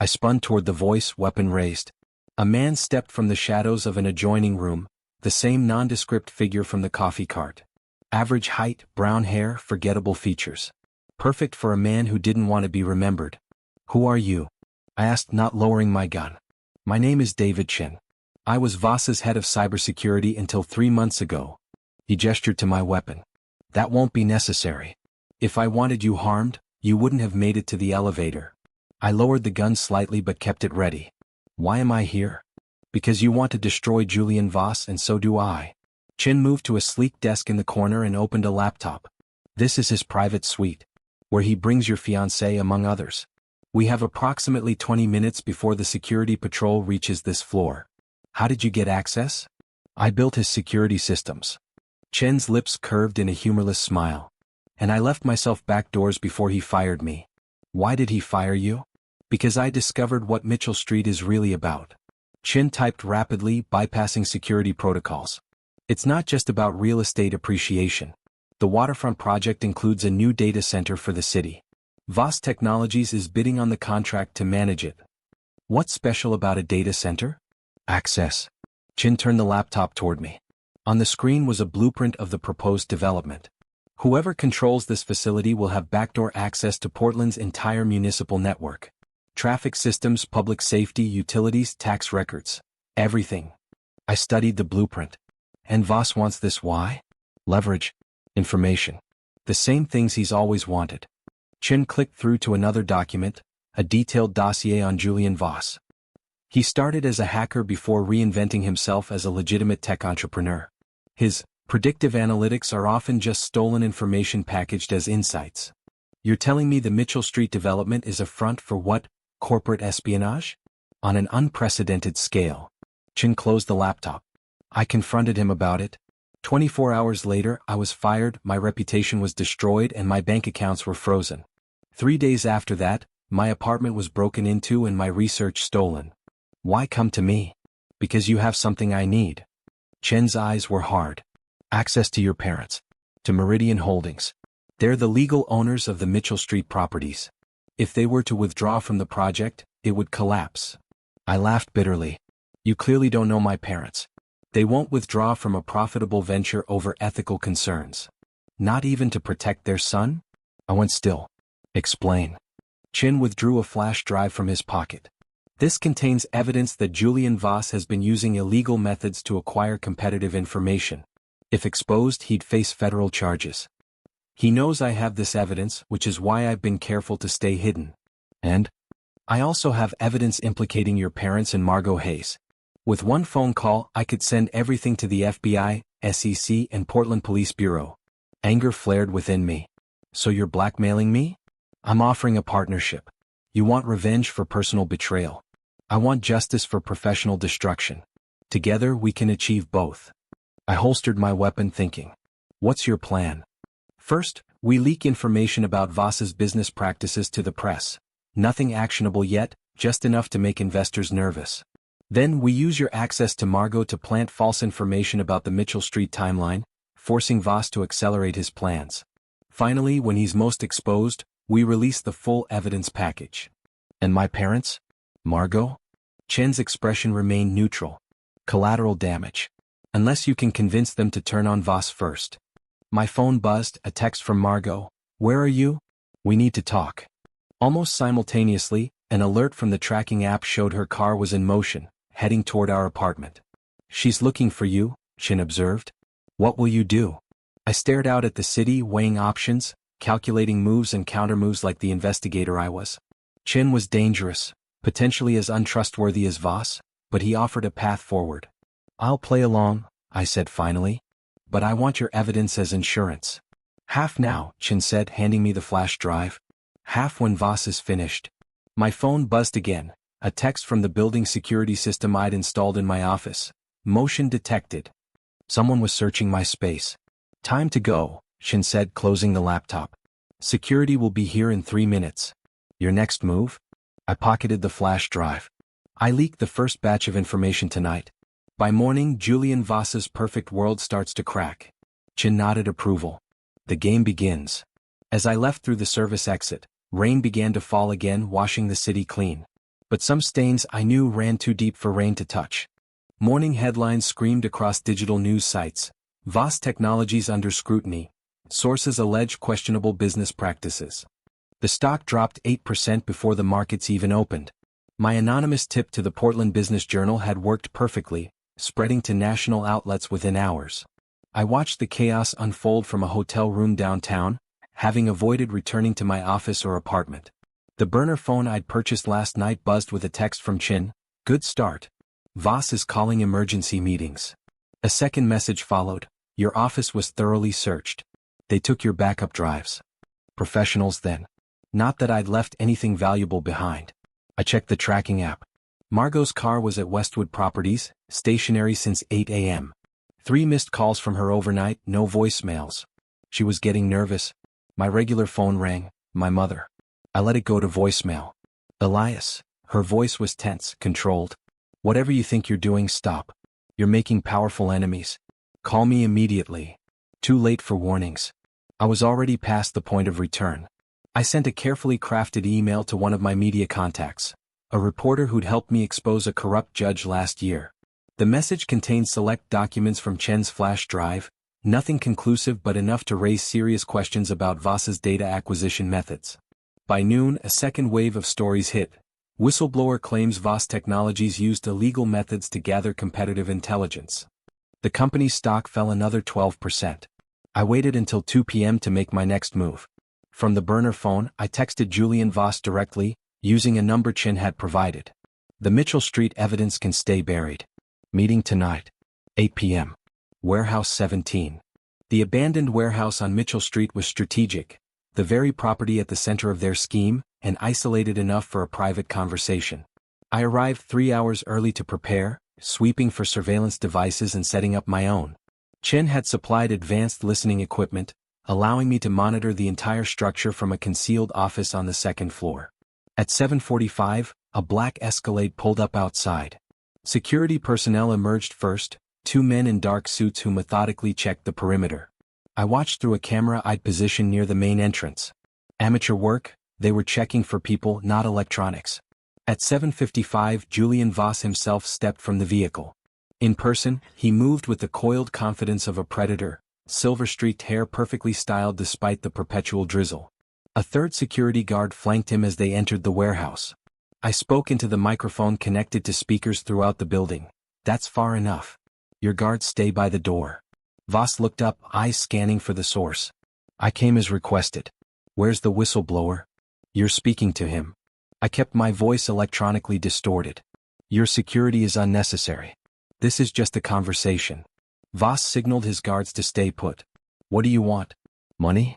I spun toward the voice, weapon raised. A man stepped from the shadows of an adjoining room, the same nondescript figure from the coffee cart. Average height, brown hair, forgettable features. Perfect for a man who didn't want to be remembered. Who are you? I asked, not lowering my gun. My name is David Chen. I was Voss's head of cybersecurity until 3 months ago. He gestured to my weapon. That won't be necessary. If I wanted you harmed, you wouldn't have made it to the elevator. I lowered the gun slightly but kept it ready. Why am I here? Because you want to destroy Julian Voss, and so do I. Chen moved to a sleek desk in the corner and opened a laptop. This is his private suite, where he brings your fiancée among others. We have approximately 20 minutes before the security patrol reaches this floor. How did you get access? I built his security systems. Chen's lips curved in a humorless smile. And I left myself back doors before he fired me. Why did he fire you? Because I discovered what Mitchell Street is really about. Chen typed rapidly, bypassing security protocols. It's not just about real estate appreciation. The waterfront project includes a new data center for the city. Voss Technologies is bidding on the contract to manage it. What's special about a data center? Access. Chen turned the laptop toward me. On the screen was a blueprint of the proposed development. Whoever controls this facility will have backdoor access to Portland's entire municipal network. Traffic systems, public safety, utilities, tax records. Everything. I studied the blueprint. And Voss wants this why? Leverage. Information. The same things he's always wanted. Chen clicked through to another document, a detailed dossier on Julian Voss. He started as a hacker before reinventing himself as a legitimate tech entrepreneur. His predictive analytics are often just stolen information packaged as insights. You're telling me the Mitchell Street development is a front for what? Corporate espionage? On an unprecedented scale. Chen closed the laptop. I confronted him about it. 24 hours later, I was fired, my reputation was destroyed, and my bank accounts were frozen. 3 days after that, my apartment was broken into and my research stolen. Why come to me? Because you have something I need. Chen's eyes were hard. Access to your parents. To Meridian Holdings. They're the legal owners of the Mitchell Street properties. If they were to withdraw from the project, it would collapse. I laughed bitterly. You clearly don't know my parents. They won't withdraw from a profitable venture over ethical concerns. Not even to protect their son? I went still. Explain. Chen withdrew a flash drive from his pocket. This contains evidence that Julian Voss has been using illegal methods to acquire competitive information. If exposed, he'd face federal charges. He knows I have this evidence, which is why I've been careful to stay hidden. And I also have evidence implicating your parents and Margot Hayes. With one phone call, I could send everything to the FBI, SEC, and Portland Police Bureau. Anger flared within me. So you're blackmailing me? I'm offering a partnership. You want revenge for personal betrayal. I want justice for professional destruction. Together we can achieve both. I holstered my weapon thinking. What's your plan? First, we leak information about Voss's business practices to the press. Nothing actionable yet, just enough to make investors nervous. Then we use your access to Margot to plant false information about the Mitchell Street timeline, forcing Voss to accelerate his plans. Finally, when he's most exposed, we release the full evidence package. And my parents? Margot? Chen's expression remained neutral. Collateral damage. Unless you can convince them to turn on Voss first. My phone buzzed, a text from Margot. Where are you? We need to talk. Almost simultaneously, an alert from the tracking app showed her car was in motion, heading toward our apartment. "She's looking for you," Chin observed. "What will you do?" I stared out at the city, weighing options, calculating moves and countermoves like the investigator I was. Chin was dangerous, potentially as untrustworthy as Voss, but he offered a path forward. "I'll play along," I said finally. "But I want your evidence as insurance." "Half now," Chin said, handing me the flash drive. "Half when Voss is finished." My phone buzzed again, a text from the building security system I'd installed in my office. "Motion detected." Someone was searching my space. "Time to go," Chin said, closing the laptop. "Security will be here in 3 minutes. Your next move?" I pocketed the flash drive. "I leaked the first batch of information tonight. By morning, Julian Voss's perfect world starts to crack." Chin nodded approval. "The game begins." As I left through the service exit, rain began to fall again, washing the city clean. But some stains I knew ran too deep for rain to touch. Morning headlines screamed across digital news sites. Voss Technologies under scrutiny. Sources allege questionable business practices. The stock dropped 8% before the markets even opened. My anonymous tip to the Portland Business Journal had worked perfectly, spreading to national outlets within hours. I watched the chaos unfold from a hotel room downtown, having avoided returning to my office or apartment. The burner phone I'd purchased last night buzzed with a text from Chin. "Good start. Voss is calling emergency meetings." A second message followed. "Your office was thoroughly searched. They took your backup drives." Professionals then. Not that I'd left anything valuable behind. I checked the tracking app. Margot's car was at Westwood Properties, stationary since 8 a.m. 3 missed calls from her overnight, no voicemails. She was getting nervous. My regular phone rang, my mother. I let it go to voicemail. "Elias." Her voice was tense, controlled. "Whatever you think you're doing, stop. You're making powerful enemies. Call me immediately." Too late for warnings. I was already past the point of return. I sent a carefully crafted email to one of my media contacts, a reporter who'd helped me expose a corrupt judge last year. The message contained select documents from Chen's flash drive, nothing conclusive but enough to raise serious questions about Voss's data acquisition methods. By noon, a second wave of stories hit. Whistleblower claims Voss Technologies used illegal methods to gather competitive intelligence. The company's stock fell another 12%. I waited until 2 p.m. to make my next move. From the burner phone, I texted Julian Voss directly, using a number Chin had provided. "The Mitchell Street evidence can stay buried. Meeting tonight. 8 p.m. Warehouse 17. The abandoned warehouse on Mitchell Street was strategic, the very property at the center of their scheme, and isolated enough for a private conversation. I arrived 3 hours early to prepare, sweeping for surveillance devices and setting up my own. Chin had supplied advanced listening equipment, allowing me to monitor the entire structure from a concealed office on the second floor. At 7:45, a black Escalade pulled up outside. Security personnel emerged first, 2 men in dark suits who methodically checked the perimeter. I watched through a camera I'd positioned near the main entrance. Amateur work, they were checking for people, not electronics. At 7:55, Julian Voss himself stepped from the vehicle. In person, he moved with the coiled confidence of a predator, silver-streaked hair perfectly styled despite the perpetual drizzle. A third security guard flanked him as they entered the warehouse. I spoke into the microphone connected to speakers throughout the building. "That's far enough. Your guards stay by the door." Voss looked up, eyes scanning for the source. "I came as requested." "Where's the whistleblower?" "You're speaking to him." I kept my voice electronically distorted. "Your security is unnecessary. This is just a conversation." Voss signaled his guards to stay put. "What do you want? Money?"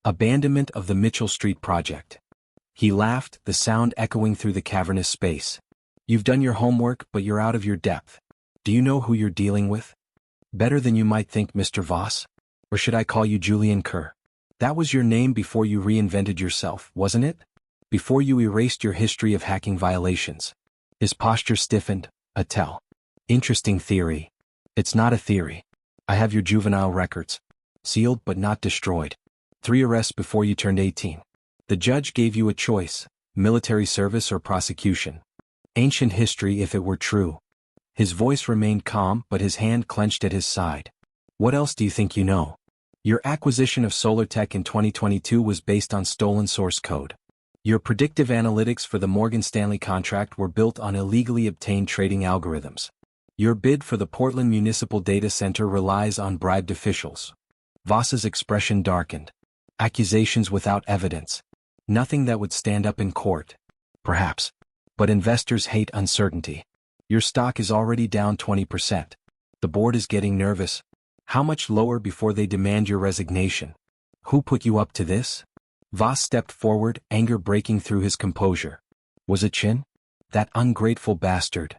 "Abandonment of the Mitchell Street project." He laughed, the sound echoing through the cavernous space. "You've done your homework, but you're out of your depth. Do you know who you're dealing with?" "Better than you might think, Mr. Voss. Or should I call you Julian Kerr? That was your name before you reinvented yourself, wasn't it? Before you erased your history of hacking violations." His posture stiffened, a tell. "Interesting theory." "It's not a theory. I have your juvenile records. Sealed but not destroyed. 3 arrests before you turned 18. The judge gave you a choice, military service or prosecution. Ancient history if it were true." His voice remained calm but his hand clenched at his side. "What else do you think you know? Your acquisition of SolarTech in 2022 was based on stolen source code. Your predictive analytics for the Morgan Stanley contract were built on illegally obtained trading algorithms. Your bid for the Portland Municipal Data Center relies on bribed officials. Voss's expression darkened. Accusations without evidence. Nothing that would stand up in court. Perhaps. But investors hate uncertainty. Your stock is already down 20%. The board is getting nervous. How much lower before they demand your resignation? Who put you up to this? Voss stepped forward, anger breaking through his composure. Was it Chin? That ungrateful bastard.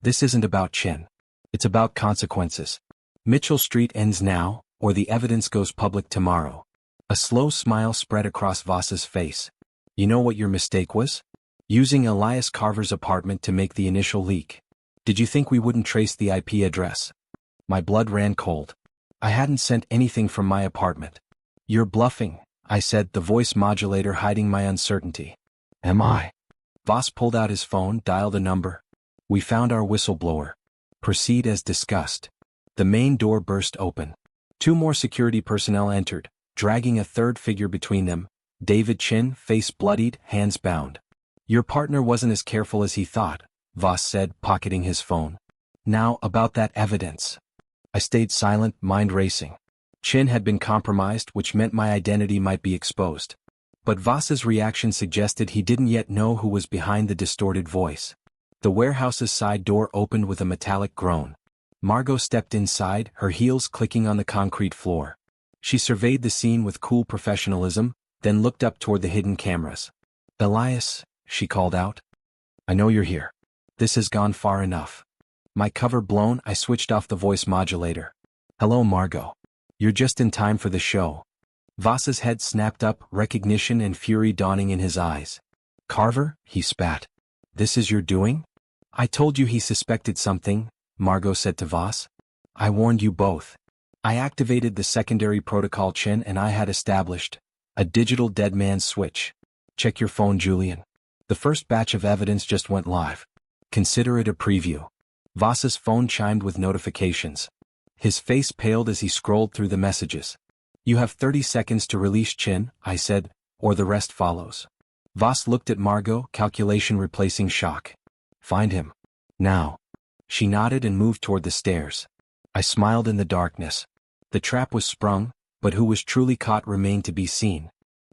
This isn't about Chin. It's about consequences. Mitchell Street ends now, or the evidence goes public tomorrow. A slow smile spread across Voss's face. You know what your mistake was? Using Elias Carver's apartment to make the initial leak. Did you think we wouldn't trace the IP address? My blood ran cold. I hadn't sent anything from my apartment. You're bluffing, I said, the voice modulator hiding my uncertainty. Am I? Voss pulled out his phone, dialed a number. We found our whistleblower. Proceed as discussed. The main door burst open. 2 more security personnel entered, dragging a third figure between them. David Chin, face bloodied, hands bound. Your partner wasn't as careful as he thought, Voss said, pocketing his phone. Now, about that evidence. I stayed silent, mind racing. Chin had been compromised, which meant my identity might be exposed. But Voss's reaction suggested he didn't yet know who was behind the distorted voice. The warehouse's side door opened with a metallic groan. Margot stepped inside, her heels clicking on the concrete floor. She surveyed the scene with cool professionalism, then looked up toward the hidden cameras. Elias, she called out. I know you're here. This has gone far enough. My cover blown, I switched off the voice modulator. Hello, Margot. You're just in time for the show. Voss's head snapped up, recognition and fury dawning in his eyes. Carver, he spat. This is your doing? I told you he suspected something, Margot said to Voss. I warned you both. I activated the secondary protocol Chin and I had established. A digital dead man's switch. Check your phone, Julian. The first batch of evidence just went live. Consider it a preview. Voss's phone chimed with notifications. His face paled as he scrolled through the messages. You have 30 seconds to release Chin, I said, or the rest follows. Voss looked at Margot, calculation replacing shock. Find him. Now. She nodded and moved toward the stairs. I smiled in the darkness. The trap was sprung, but who was truly caught remained to be seen.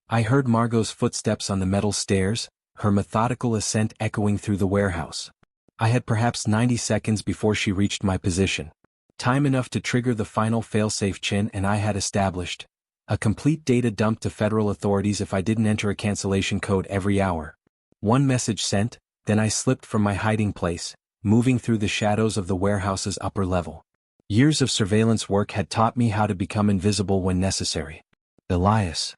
I heard Margot's footsteps on the metal stairs, her methodical ascent echoing through the warehouse. I had perhaps 90 seconds before she reached my position. Time enough to trigger the final failsafe Chin and I had established. A complete data dump to federal authorities if I didn't enter a cancellation code every hour. One message sent, then I slipped from my hiding place, moving through the shadows of the warehouse's upper level. Years of surveillance work had taught me how to become invisible when necessary. Elias.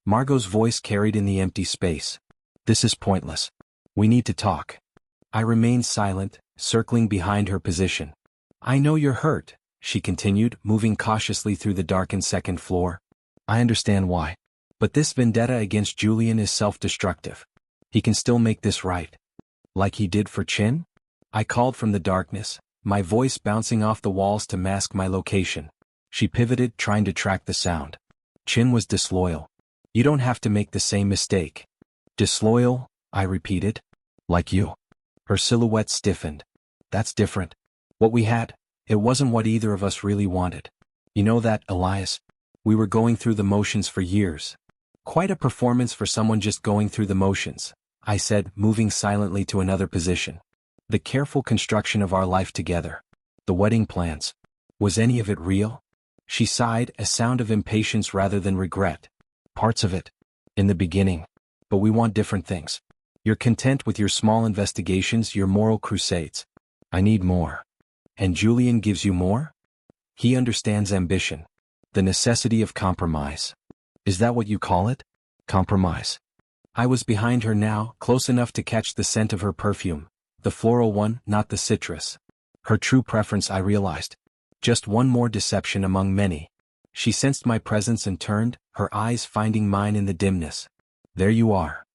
Margot's voice carried in the empty space. This is pointless. We need to talk. I remained silent, circling behind her position. I know you're hurt, she continued, moving cautiously through the darkened second floor. I understand why. But this vendetta against Julian is self-destructive. He can still make this right. Like he did for Chin? I called from the darkness, my voice bouncing off the walls to mask my location. She pivoted, trying to track the sound. Chin was disloyal. You don't have to make the same mistake. Disloyal, I repeated. Like you. Her silhouette stiffened. That's different. What we had, it wasn't what either of us really wanted. You know that, Elias? We were going through the motions for years. Quite a performance for someone just going through the motions, I said, moving silently to another position. The careful construction of our life together. The wedding plans. Was any of it real? She sighed, a sound of impatience rather than regret. Parts of it. In the beginning. But we want different things. You're content with your small investigations, your moral crusades. I need more. And Julian gives you more? He understands ambition. The necessity of compromise. Is that what you call it? Compromise. I was behind her now, close enough to catch the scent of her perfume. The floral one, not the citrus. Her true preference, I realized. Just one more deception among many. She sensed my presence and turned, her eyes finding mine in the dimness. There you are.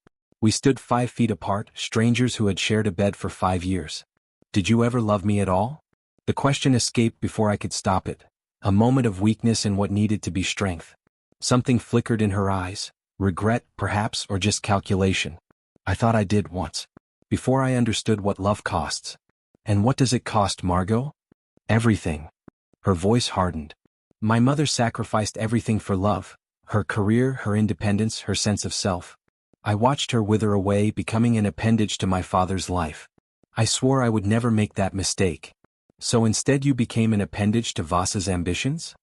We stood 5 feet apart, strangers who had shared a bed for 5 years. Did you ever love me at all? The question escaped before I could stop it. A moment of weakness in what needed to be strength. Something flickered in her eyes. Regret, perhaps, or just calculation. I thought I did once. Before I understood what love costs. And what does it cost, Margot? Everything. Her voice hardened. My mother sacrificed everything for love. Her career, her independence, her sense of self. I watched her wither away, becoming an appendage to my father's life. I swore I would never make that mistake. So instead you became an appendage to Voss's ambitions?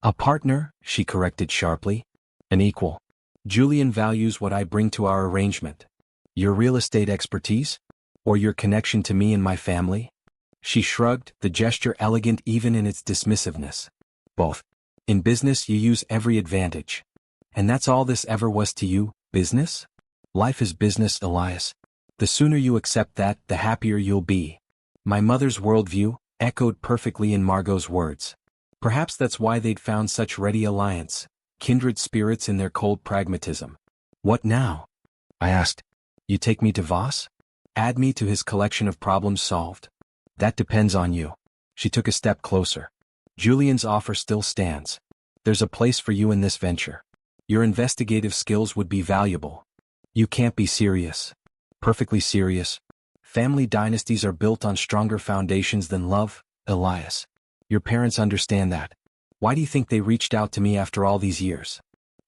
A partner, she corrected sharply. An equal. Julian values what I bring to our arrangement. Your real estate expertise? Or your connection to me and my family? She shrugged, the gesture elegant even in its dismissiveness. Both. In business you use every advantage. And that's all this ever was to you, business? Life is business, Elias. The sooner you accept that, the happier you'll be. My mother's worldview echoed perfectly in Margot's words. Perhaps that's why they'd found such ready alliance, kindred spirits in their cold pragmatism. What now? I asked. You take me to Voss? Add me to his collection of problems solved? That depends on you. She took a step closer. Julian's offer still stands. There's a place for you in this venture. Your investigative skills would be valuable. You can't be serious. Perfectly serious. Family dynasties are built on stronger foundations than love, Elias. Your parents understand that. Why do you think they reached out to me after all these years?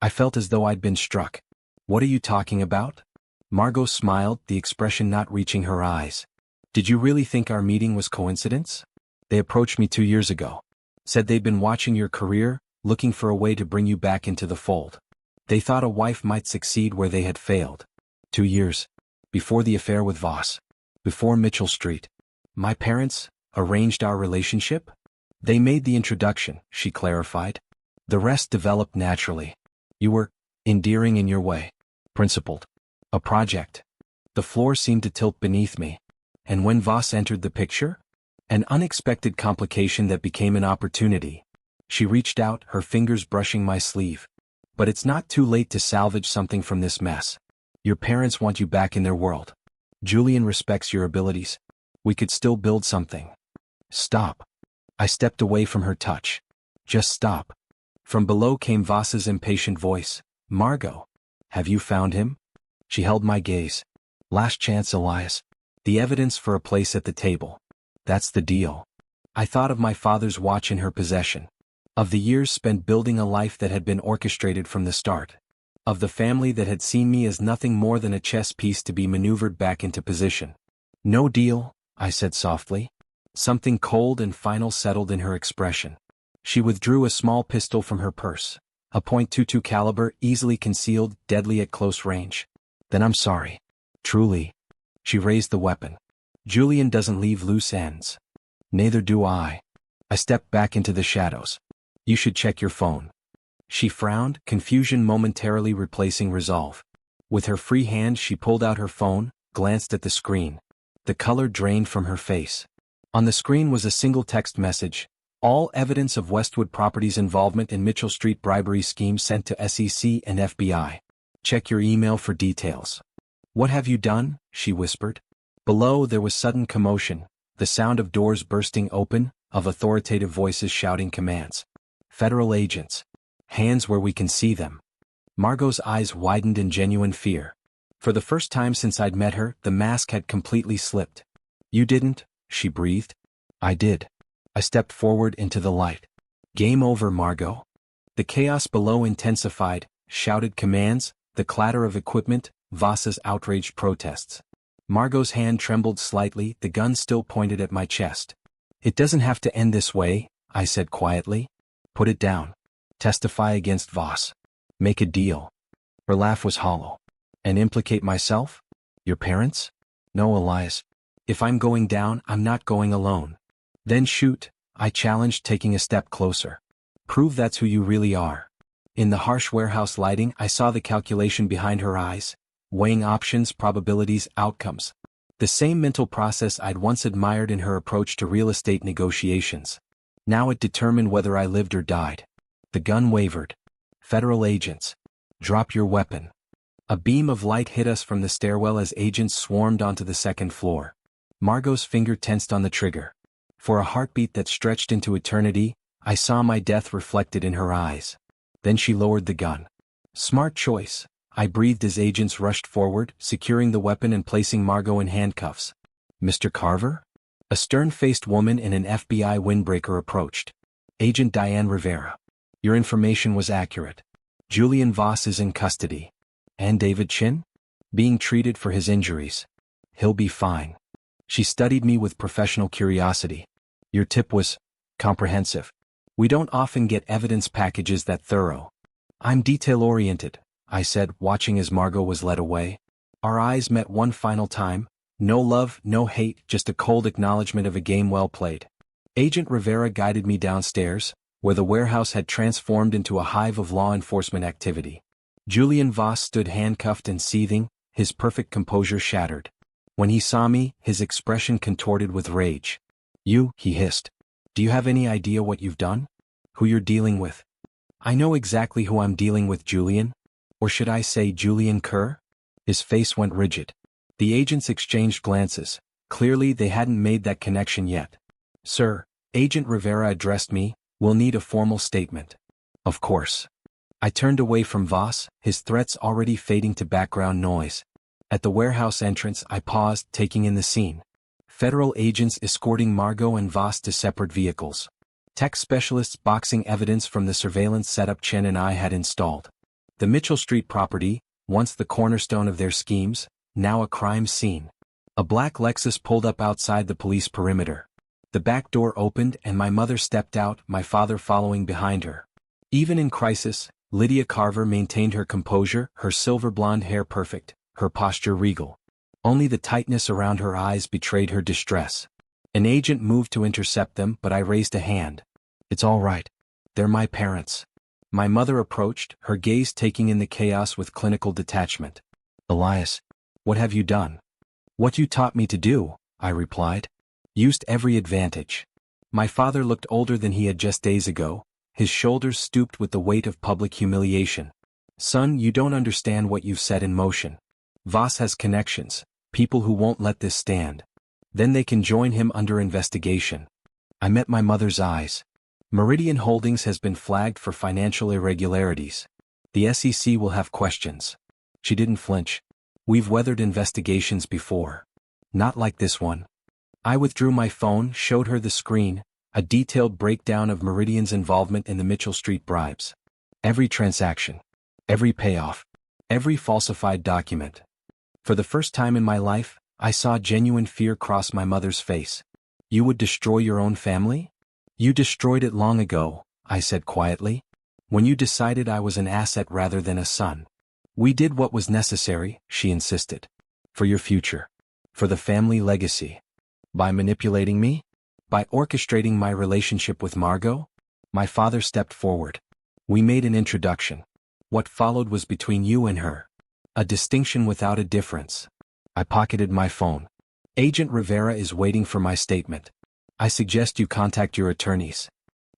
I felt as though I'd been struck. What are you talking about? Margot smiled, the expression not reaching her eyes. Did you really think our meeting was coincidence? They approached me 2 years ago. Said they'd been watching your career, looking for a way to bring you back into the fold. They thought a wife might succeed where they had failed. 2 years. Before the affair with Voss. Before Mitchell Street. My parents arranged our relationship? They made the introduction, she clarified. The rest developed naturally. You were endearing in your way. Principled. A project. The floor seemed to tilt beneath me. And when Voss entered the picture? An unexpected complication that became an opportunity. She reached out, her fingers brushing my sleeve. But it's not too late to salvage something from this mess. Your parents want you back in their world. Julian respects your abilities. We could still build something. Stop. I stepped away from her touch. Just stop. From below came Voss's impatient voice. Margot. Have you found him? She held my gaze. Last chance, Elias. The evidence for a place at the table. That's the deal. I thought of my father's watch in her possession. Of the years spent building a life that had been orchestrated from the start. Of the family that had seen me as nothing more than a chess piece to be maneuvered back into position. No deal, I said softly. Something cold and final settled in her expression. She withdrew a small pistol from her purse. A .22 caliber, easily concealed, deadly at close range. Then I'm sorry. Truly. She raised the weapon. Julian doesn't leave loose ends. Neither do I. I stepped back into the shadows. You should check your phone. She frowned, confusion momentarily replacing resolve. With her free hand she pulled out her phone, glanced at the screen. The color drained from her face. On the screen was a single text message. All evidence of Westwood Properties' involvement in Mitchell Street bribery scheme sent to SEC and FBI. Check your email for details. What have you done? She whispered. Below there was sudden commotion, the sound of doors bursting open, of authoritative voices shouting commands. Federal agents. Hands where we can see them. Margot's eyes widened in genuine fear. For the first time since I'd met her, the mask had completely slipped. You didn't, she breathed. I did. I stepped forward into the light. Game over, Margot. The chaos below intensified, shouted commands, the clatter of equipment, Voss's outraged protests. Margot's hand trembled slightly, the gun still pointed at my chest. It doesn't have to end this way, I said quietly. Put it down. Testify against Voss. Make a deal. Her laugh was hollow. And implicate myself? Your parents? No, Elias. If I'm going down, I'm not going alone. Then shoot, I challenged, taking a step closer. Prove that's who you really are. In the harsh warehouse lighting, I saw the calculation behind her eyes, weighing options, probabilities, outcomes. The same mental process I'd once admired in her approach to real estate negotiations. Now it determined whether I lived or died. The gun wavered. Federal agents. Drop your weapon. A beam of light hit us from the stairwell as agents swarmed onto the second floor. Margot's finger tensed on the trigger. For a heartbeat that stretched into eternity, I saw my death reflected in her eyes. Then she lowered the gun. Smart choice, I breathed as agents rushed forward, securing the weapon and placing Margot in handcuffs. Mr. Carver? A stern-faced woman in an FBI windbreaker approached. Agent Diane Rivera. Your information was accurate. Julian Voss is in custody. And David Chin? Being treated for his injuries. He'll be fine. She studied me with professional curiosity. Your tip was comprehensive. We don't often get evidence packages that thorough. I'm detail-oriented, I said, watching as Margot was led away. Our eyes met one final time. No love, no hate, just a cold acknowledgement of a game well played. Agent Rivera guided me downstairs, where the warehouse had transformed into a hive of law enforcement activity. Julian Voss stood handcuffed and seething, his perfect composure shattered. When he saw me, his expression contorted with rage. You, he hissed. Do you have any idea what you've done? Who you're dealing with? I know exactly who I'm dealing with, Julian. Or should I say Julian Kerr? His face went rigid. The agents exchanged glances. Clearly they hadn't made that connection yet. Sir, Agent Rivera addressed me, we'll need a formal statement. Of course. I turned away from Voss, his threats already fading to background noise. At the warehouse entrance I paused, taking in the scene. Federal agents escorting Margot and Voss to separate vehicles. Tech specialists boxing evidence from the surveillance setup Chen and I had installed. The Mitchell Street property, once the cornerstone of their schemes, now a crime scene. A black Lexus pulled up outside the police perimeter. The back door opened and my mother stepped out, my father following behind her. Even in crisis, Lydia Carver maintained her composure, her silver blonde hair perfect, her posture regal. Only the tightness around her eyes betrayed her distress. An agent moved to intercept them, but I raised a hand. It's all right. They're my parents. My mother approached, her gaze taking in the chaos with clinical detachment. Elias, what have you done? What you taught me to do, I replied. Used every advantage. My father looked older than he had just days ago, his shoulders stooped with the weight of public humiliation. Son, you don't understand what you've set in motion. Voss has connections, people who won't let this stand. Then they can join him under investigation. I met my mother's eyes. Meridian Holdings has been flagged for financial irregularities. The SEC will have questions. She didn't flinch. We've weathered investigations before. Not like this one. I withdrew my phone, showed her the screen, a detailed breakdown of Meridian's involvement in the Mitchell Street bribes. Every transaction. Every payoff. Every falsified document. For the first time in my life, I saw genuine fear cross my mother's face. You would destroy your own family? You destroyed it long ago, I said quietly. When you decided I was an asset rather than a son. We did what was necessary, she insisted. For your future. For the family legacy. By manipulating me? By orchestrating my relationship with Margot? My father stepped forward. We made an introduction. What followed was between you and her. A distinction without a difference. I pocketed my phone. Agent Rivera is waiting for my statement. I suggest you contact your attorneys.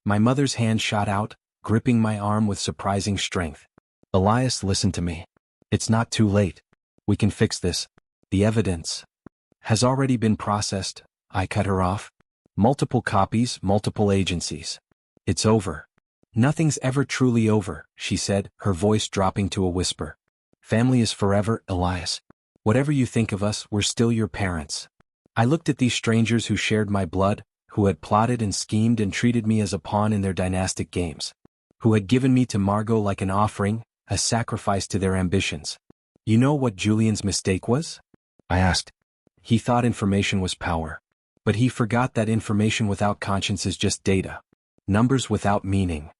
My mother's hand shot out, gripping my arm with surprising strength. Elias, listen to me. It's not too late. We can fix this. The evidence has already been processed, I cut her off. Multiple copies, multiple agencies. It's over. Nothing's ever truly over, she said, her voice dropping to a whisper. Family is forever, Elias. Whatever you think of us, we're still your parents. I looked at these strangers who shared my blood, who had plotted and schemed and treated me as a pawn in their dynastic games. Who had given me to Margot like an offering, a sacrifice to their ambitions. You know what Julian's mistake was? I asked. He thought information was power. But he forgot that information without conscience is just data. Numbers without meaning.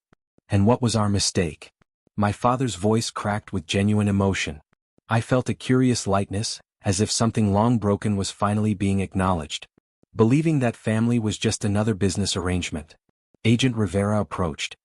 And what was our mistake? My father's voice cracked with genuine emotion. I felt a curious lightness, as if something long broken was finally being acknowledged. Believing that family was just another business arrangement. Agent Rivera approached.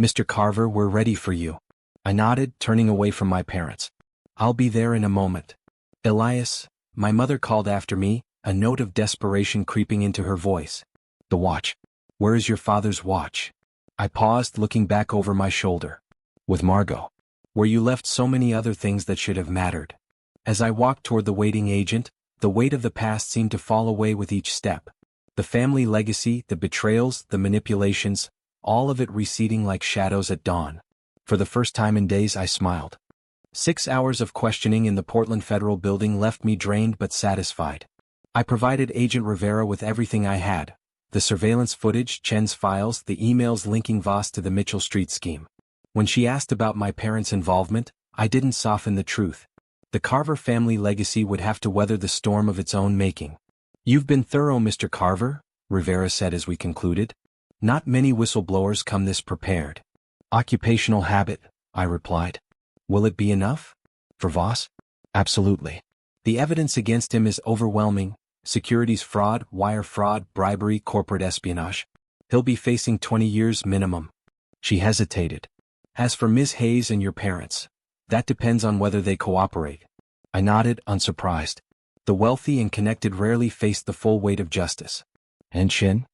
Mr. Carver, we're ready for you. I nodded, turning away from my parents. I'll be there in a moment. Elias, my mother called after me, a note of desperation creeping into her voice. The watch. Where is your father's watch? I paused, looking back over my shoulder. With Margot. Where you left so many other things that should have mattered. As I walked toward the waiting agent, the weight of the past seemed to fall away with each step. The family legacy, the betrayals, the manipulations, all of it receding like shadows at dawn. For the first time in days I smiled. 6 hours of questioning in the Portland Federal Building left me drained but satisfied. I provided Agent Rivera with everything I had: the surveillance footage, Chen's files, the emails linking Voss to the Mitchell Street scheme. When she asked about my parents' involvement, I didn't soften the truth. The Carver family legacy would have to weather the storm of its own making. "You've been thorough, Mr. Carver," Rivera said as we concluded. "Not many whistleblowers come this prepared." "Occupational habit," I replied. "Will it be enough?" "For Voss? Absolutely. The evidence against him is overwhelming: securities fraud, wire fraud, bribery, corporate espionage. He'll be facing 20 years minimum." She hesitated. "As for Ms. Hayes and your parents, that depends on whether they cooperate." I nodded, unsurprised. The wealthy and connected rarely face the full weight of justice. "And Chen?"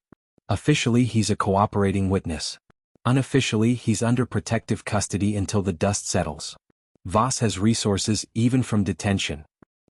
"Officially he's a cooperating witness. Unofficially he's under protective custody until the dust settles. Voss has resources even from detention."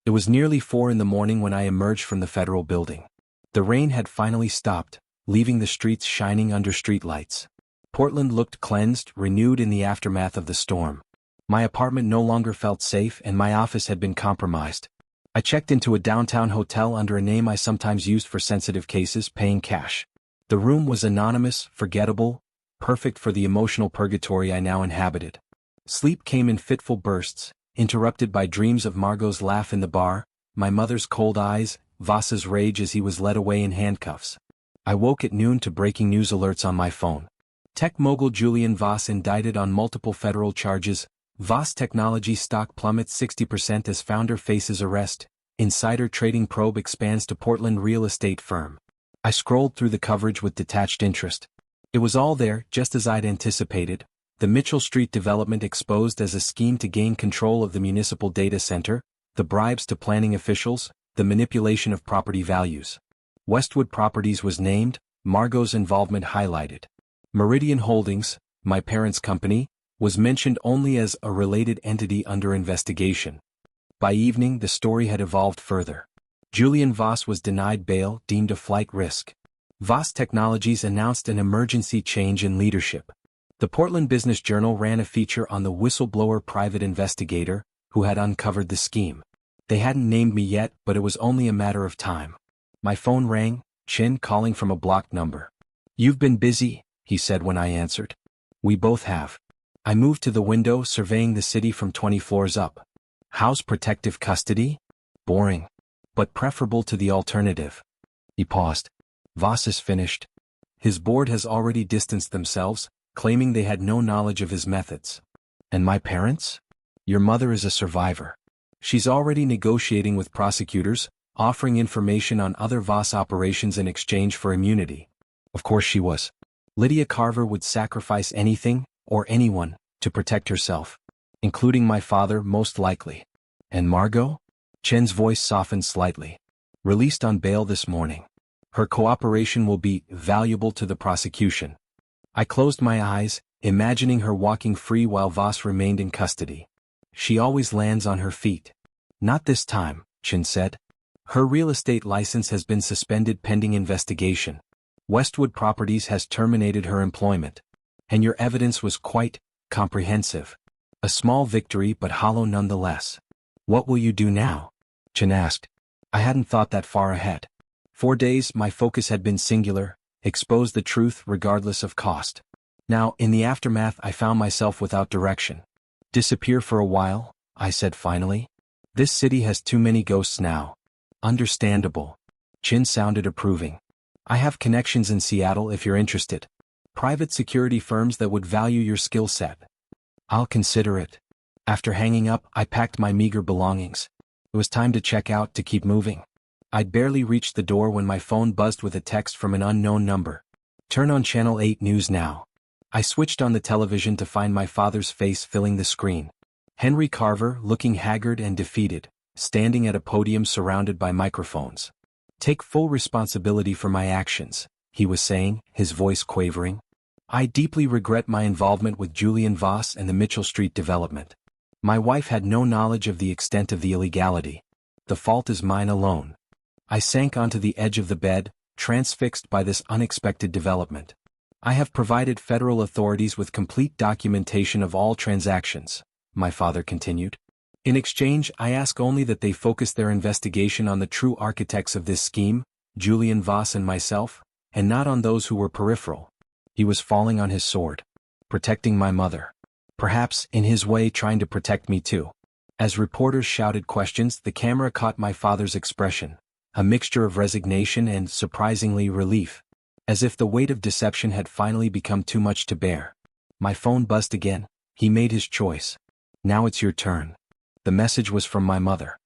It was nearly 4 in the morning when I emerged from the federal building. The rain had finally stopped, leaving the streets shining under streetlights. Portland looked cleansed, renewed in the aftermath of the storm. My apartment no longer felt safe and my office had been compromised. I checked into a downtown hotel under a name I sometimes used for sensitive cases, paying cash. The room was anonymous, forgettable, perfect for the emotional purgatory I now inhabited. Sleep came in fitful bursts, interrupted by dreams of Margot's laugh in the bar, my mother's cold eyes, Voss's rage as he was led away in handcuffs. I woke at noon to breaking news alerts on my phone. Tech mogul Julian Voss indicted on multiple federal charges. Voss Technology stock plummets 60% as founder faces arrest. Insider trading probe expands to Portland real estate firm. I scrolled through the coverage with detached interest. It was all there, just as I'd anticipated. The Mitchell Street development exposed as a scheme to gain control of the municipal data center, the bribes to planning officials, the manipulation of property values. Westwood Properties was named, Margot's involvement highlighted. Meridian Holdings, my parents' company, was mentioned only as a related entity under investigation. By evening the story had evolved further. Julian Voss was denied bail, deemed a flight risk. Voss Technologies announced an emergency change in leadership. The Portland Business Journal ran a feature on the whistleblower private investigator, who had uncovered the scheme. They hadn't named me yet, but it was only a matter of time. My phone rang, Chen calling from a blocked number. "You've been busy," he said when I answered. "We both have." I moved to the window, surveying the city from 20 floors up. "How's protective custody?" "Boring. But preferable to the alternative." He paused. "Voss is finished. His board has already distanced themselves, claiming they had no knowledge of his methods." "And my parents?" "Your mother is a survivor. She's already negotiating with prosecutors, offering information on other Voss operations in exchange for immunity." Of course she was. Lydia Carver would sacrifice anything, or anyone, to protect herself. Including my father, most likely. "And Margot?" Chen's voice softened slightly. "Released on bail this morning. Her cooperation will be valuable to the prosecution." I closed my eyes, imagining her walking free while Voss remained in custody. "She always lands on her feet." "Not this time," Chen said. "Her real estate license has been suspended pending investigation. Westwood Properties has terminated her employment. And your evidence was quite comprehensive. A small victory but hollow nonetheless." "What will you do now?" Chen asked. I hadn't thought that far ahead. 4 days my focus had been singular: expose the truth regardless of cost. Now, in the aftermath, I found myself without direction. "Disappear for a while," I said finally. "This city has too many ghosts now." "Understandable." Chin sounded approving. "I have connections in Seattle if you're interested. Private security firms that would value your skill set." "I'll consider it." After hanging up, I packed my meager belongings. It was time to check out, to keep moving. I'd barely reached the door when my phone buzzed with a text from an unknown number. "Turn on Channel 8 News now." I switched on the television to find my father's face filling the screen. Henry Carver, looking haggard and defeated, standing at a podium surrounded by microphones. "Take full responsibility for my actions," he was saying, his voice quavering. "I deeply regret my involvement with Julian Voss and the Mitchell Street development. My wife had no knowledge of the extent of the illegality. The fault is mine alone." I sank onto the edge of the bed, transfixed by this unexpected development. "I have provided federal authorities with complete documentation of all transactions," my father continued. In exchange, I ask only that they focus their investigation on the true architects of this scheme, Julian Voss and myself, and not on those who were peripheral. He was falling on his sword. Protecting my mother. Perhaps, in his way, trying to protect me too. As reporters shouted questions, the camera caught my father's expression, a mixture of resignation and, surprisingly, relief. As if the weight of deception had finally become too much to bear. My phone buzzed again. He made his choice. Now it's your turn. The message was from my mother.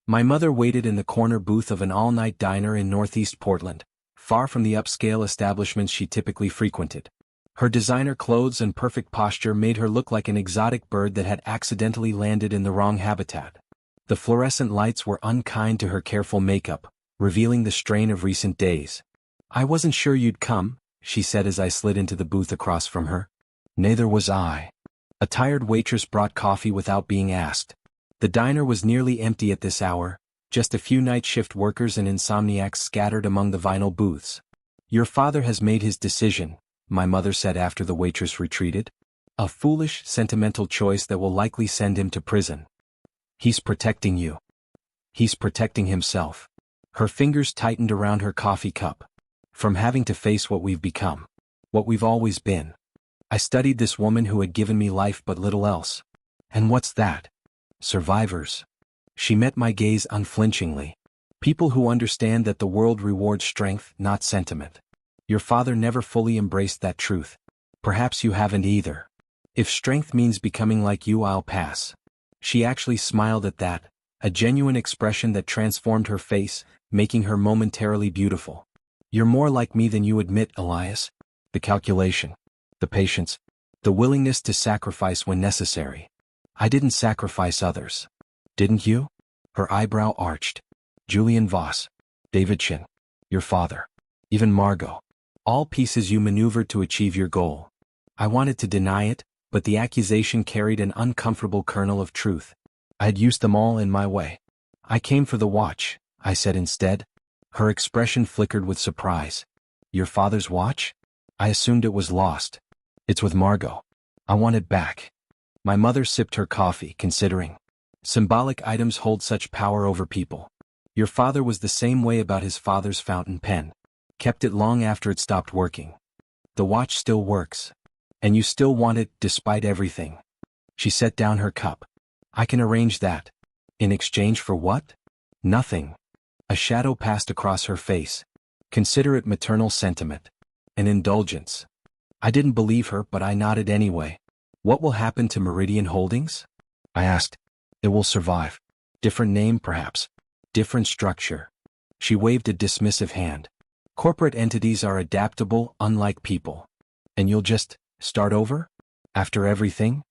My mother waited in the corner booth of an all-night diner in northeast Portland, far from the upscale establishments she typically frequented. Her designer clothes and perfect posture made her look like an exotic bird that had accidentally landed in the wrong habitat. The fluorescent lights were unkind to her careful makeup, revealing the strain of recent days. "I wasn't sure you'd come," she said as I slid into the booth across from her. Neither was I. A tired waitress brought coffee without being asked. The diner was nearly empty at this hour, just a few night shift workers and insomniacs scattered among the vinyl booths. "Your father has made his decision," my mother said after the waitress retreated. "A foolish, sentimental choice that will likely send him to prison. He's protecting you. He's protecting himself." Her fingers tightened around her coffee cup. "From having to face what we've become. What we've always been. I studied this woman who had given me life but little else. And what's that? Survivors." She met my gaze unflinchingly. "People who understand that the world rewards strength, not sentiment. Your father never fully embraced that truth. Perhaps you haven't either. If strength means becoming like you, I'll pass." She actually smiled at that, a genuine expression that transformed her face, making her momentarily beautiful. "You're more like me than you admit, Elias. The calculation. The patience. The willingness to sacrifice when necessary. I didn't sacrifice others. Didn't you?" Her eyebrow arched. "Julian Voss. David Shin. Your father. Even Margot. All pieces you maneuvered to achieve your goal." I wanted to deny it, but the accusation carried an uncomfortable kernel of truth. I'd used them all in my way. "I came for the watch," I said instead. Her expression flickered with surprise. "Your father's watch? I assumed it was lost." "It's with Margot. I want it back." My mother sipped her coffee, considering. Symbolic items hold such power over people. "Your father was the same way about his father's fountain pen. Kept it long after it stopped working. The watch still works. And you still want it, despite everything." She set down her cup. "I can arrange that." "In exchange for what?" "Nothing." A shadow passed across her face. "Consider it maternal sentiment. An indulgence." I didn't believe her, but I nodded anyway. "What will happen to Meridian Holdings?" I asked. "It will survive. Different name, perhaps. Different structure." She waved a dismissive hand. "Corporate entities are adaptable, unlike people. And you'll just start over? After everything?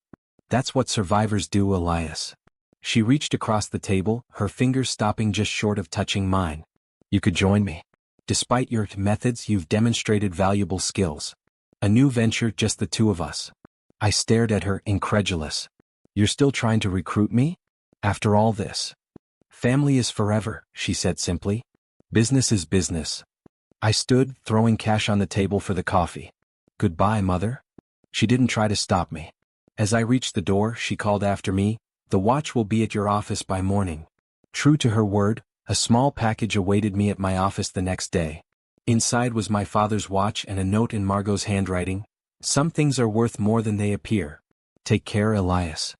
That's what survivors do, Elias." She reached across the table, her fingers stopping just short of touching mine. "You could join me. Despite your methods, you've demonstrated valuable skills. A new venture, just the two of us." I stared at her, incredulous. "You're still trying to recruit me? After all this?" "Family is forever," she said simply. "Business is business." I stood, throwing cash on the table for the coffee. "Goodbye, Mother." She didn't try to stop me. As I reached the door, she called after me, "The watch will be at your office by morning." True to her word, a small package awaited me at my office the next day. Inside was my father's watch and a note in Margot's handwriting. "Some things are worth more than they appear. Take care, Elias."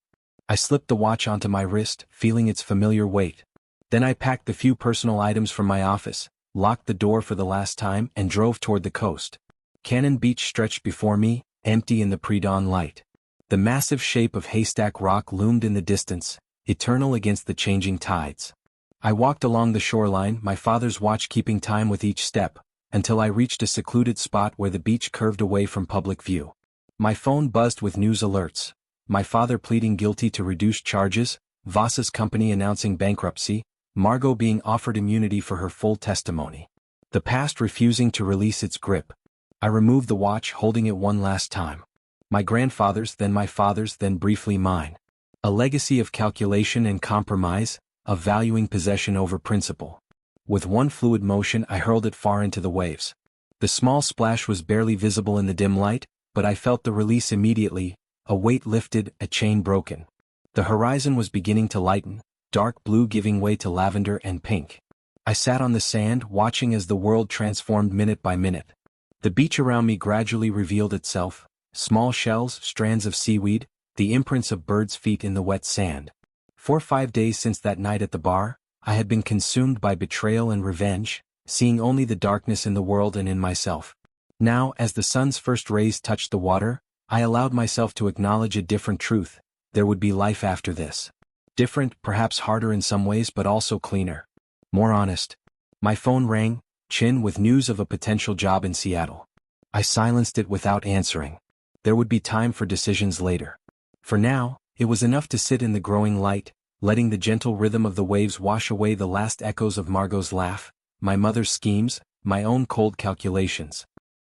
I slipped the watch onto my wrist, feeling its familiar weight. Then I packed the few personal items from my office, locked the door for the last time, and drove toward the coast. Cannon Beach stretched before me, empty in the pre-dawn light. The massive shape of Haystack Rock loomed in the distance, eternal against the changing tides. I walked along the shoreline, my father's watch keeping time with each step, until I reached a secluded spot where the beach curved away from public view. My phone buzzed with news alerts. My father pleading guilty to reduced charges, Voss's company announcing bankruptcy, Margot being offered immunity for her full testimony. The past refusing to release its grip. I removed the watch, holding it one last time. My grandfather's, then my father's, then briefly mine. A legacy of calculation and compromise, of valuing possession over principle. With one fluid motion, I hurled it far into the waves. The small splash was barely visible in the dim light, but I felt the release immediately, a weight lifted, a chain broken. The horizon was beginning to lighten, dark blue giving way to lavender and pink. I sat on the sand watching as the world transformed minute by minute. The beach around me gradually revealed itself, small shells, strands of seaweed, the imprints of birds' feet in the wet sand. 4 or 5 days since that night at the bar, I had been consumed by betrayal and revenge, seeing only the darkness in the world and in myself. Now, as the sun's first rays touched the water, I allowed myself to acknowledge a different truth: there would be life after this. Different, perhaps harder in some ways, but also cleaner. More honest. My phone rang, Chin, with news of a potential job in Seattle. I silenced it without answering. There would be time for decisions later. For now, it was enough to sit in the growing light, letting the gentle rhythm of the waves wash away the last echoes of Margot's laugh, my mother's schemes, my own cold calculations.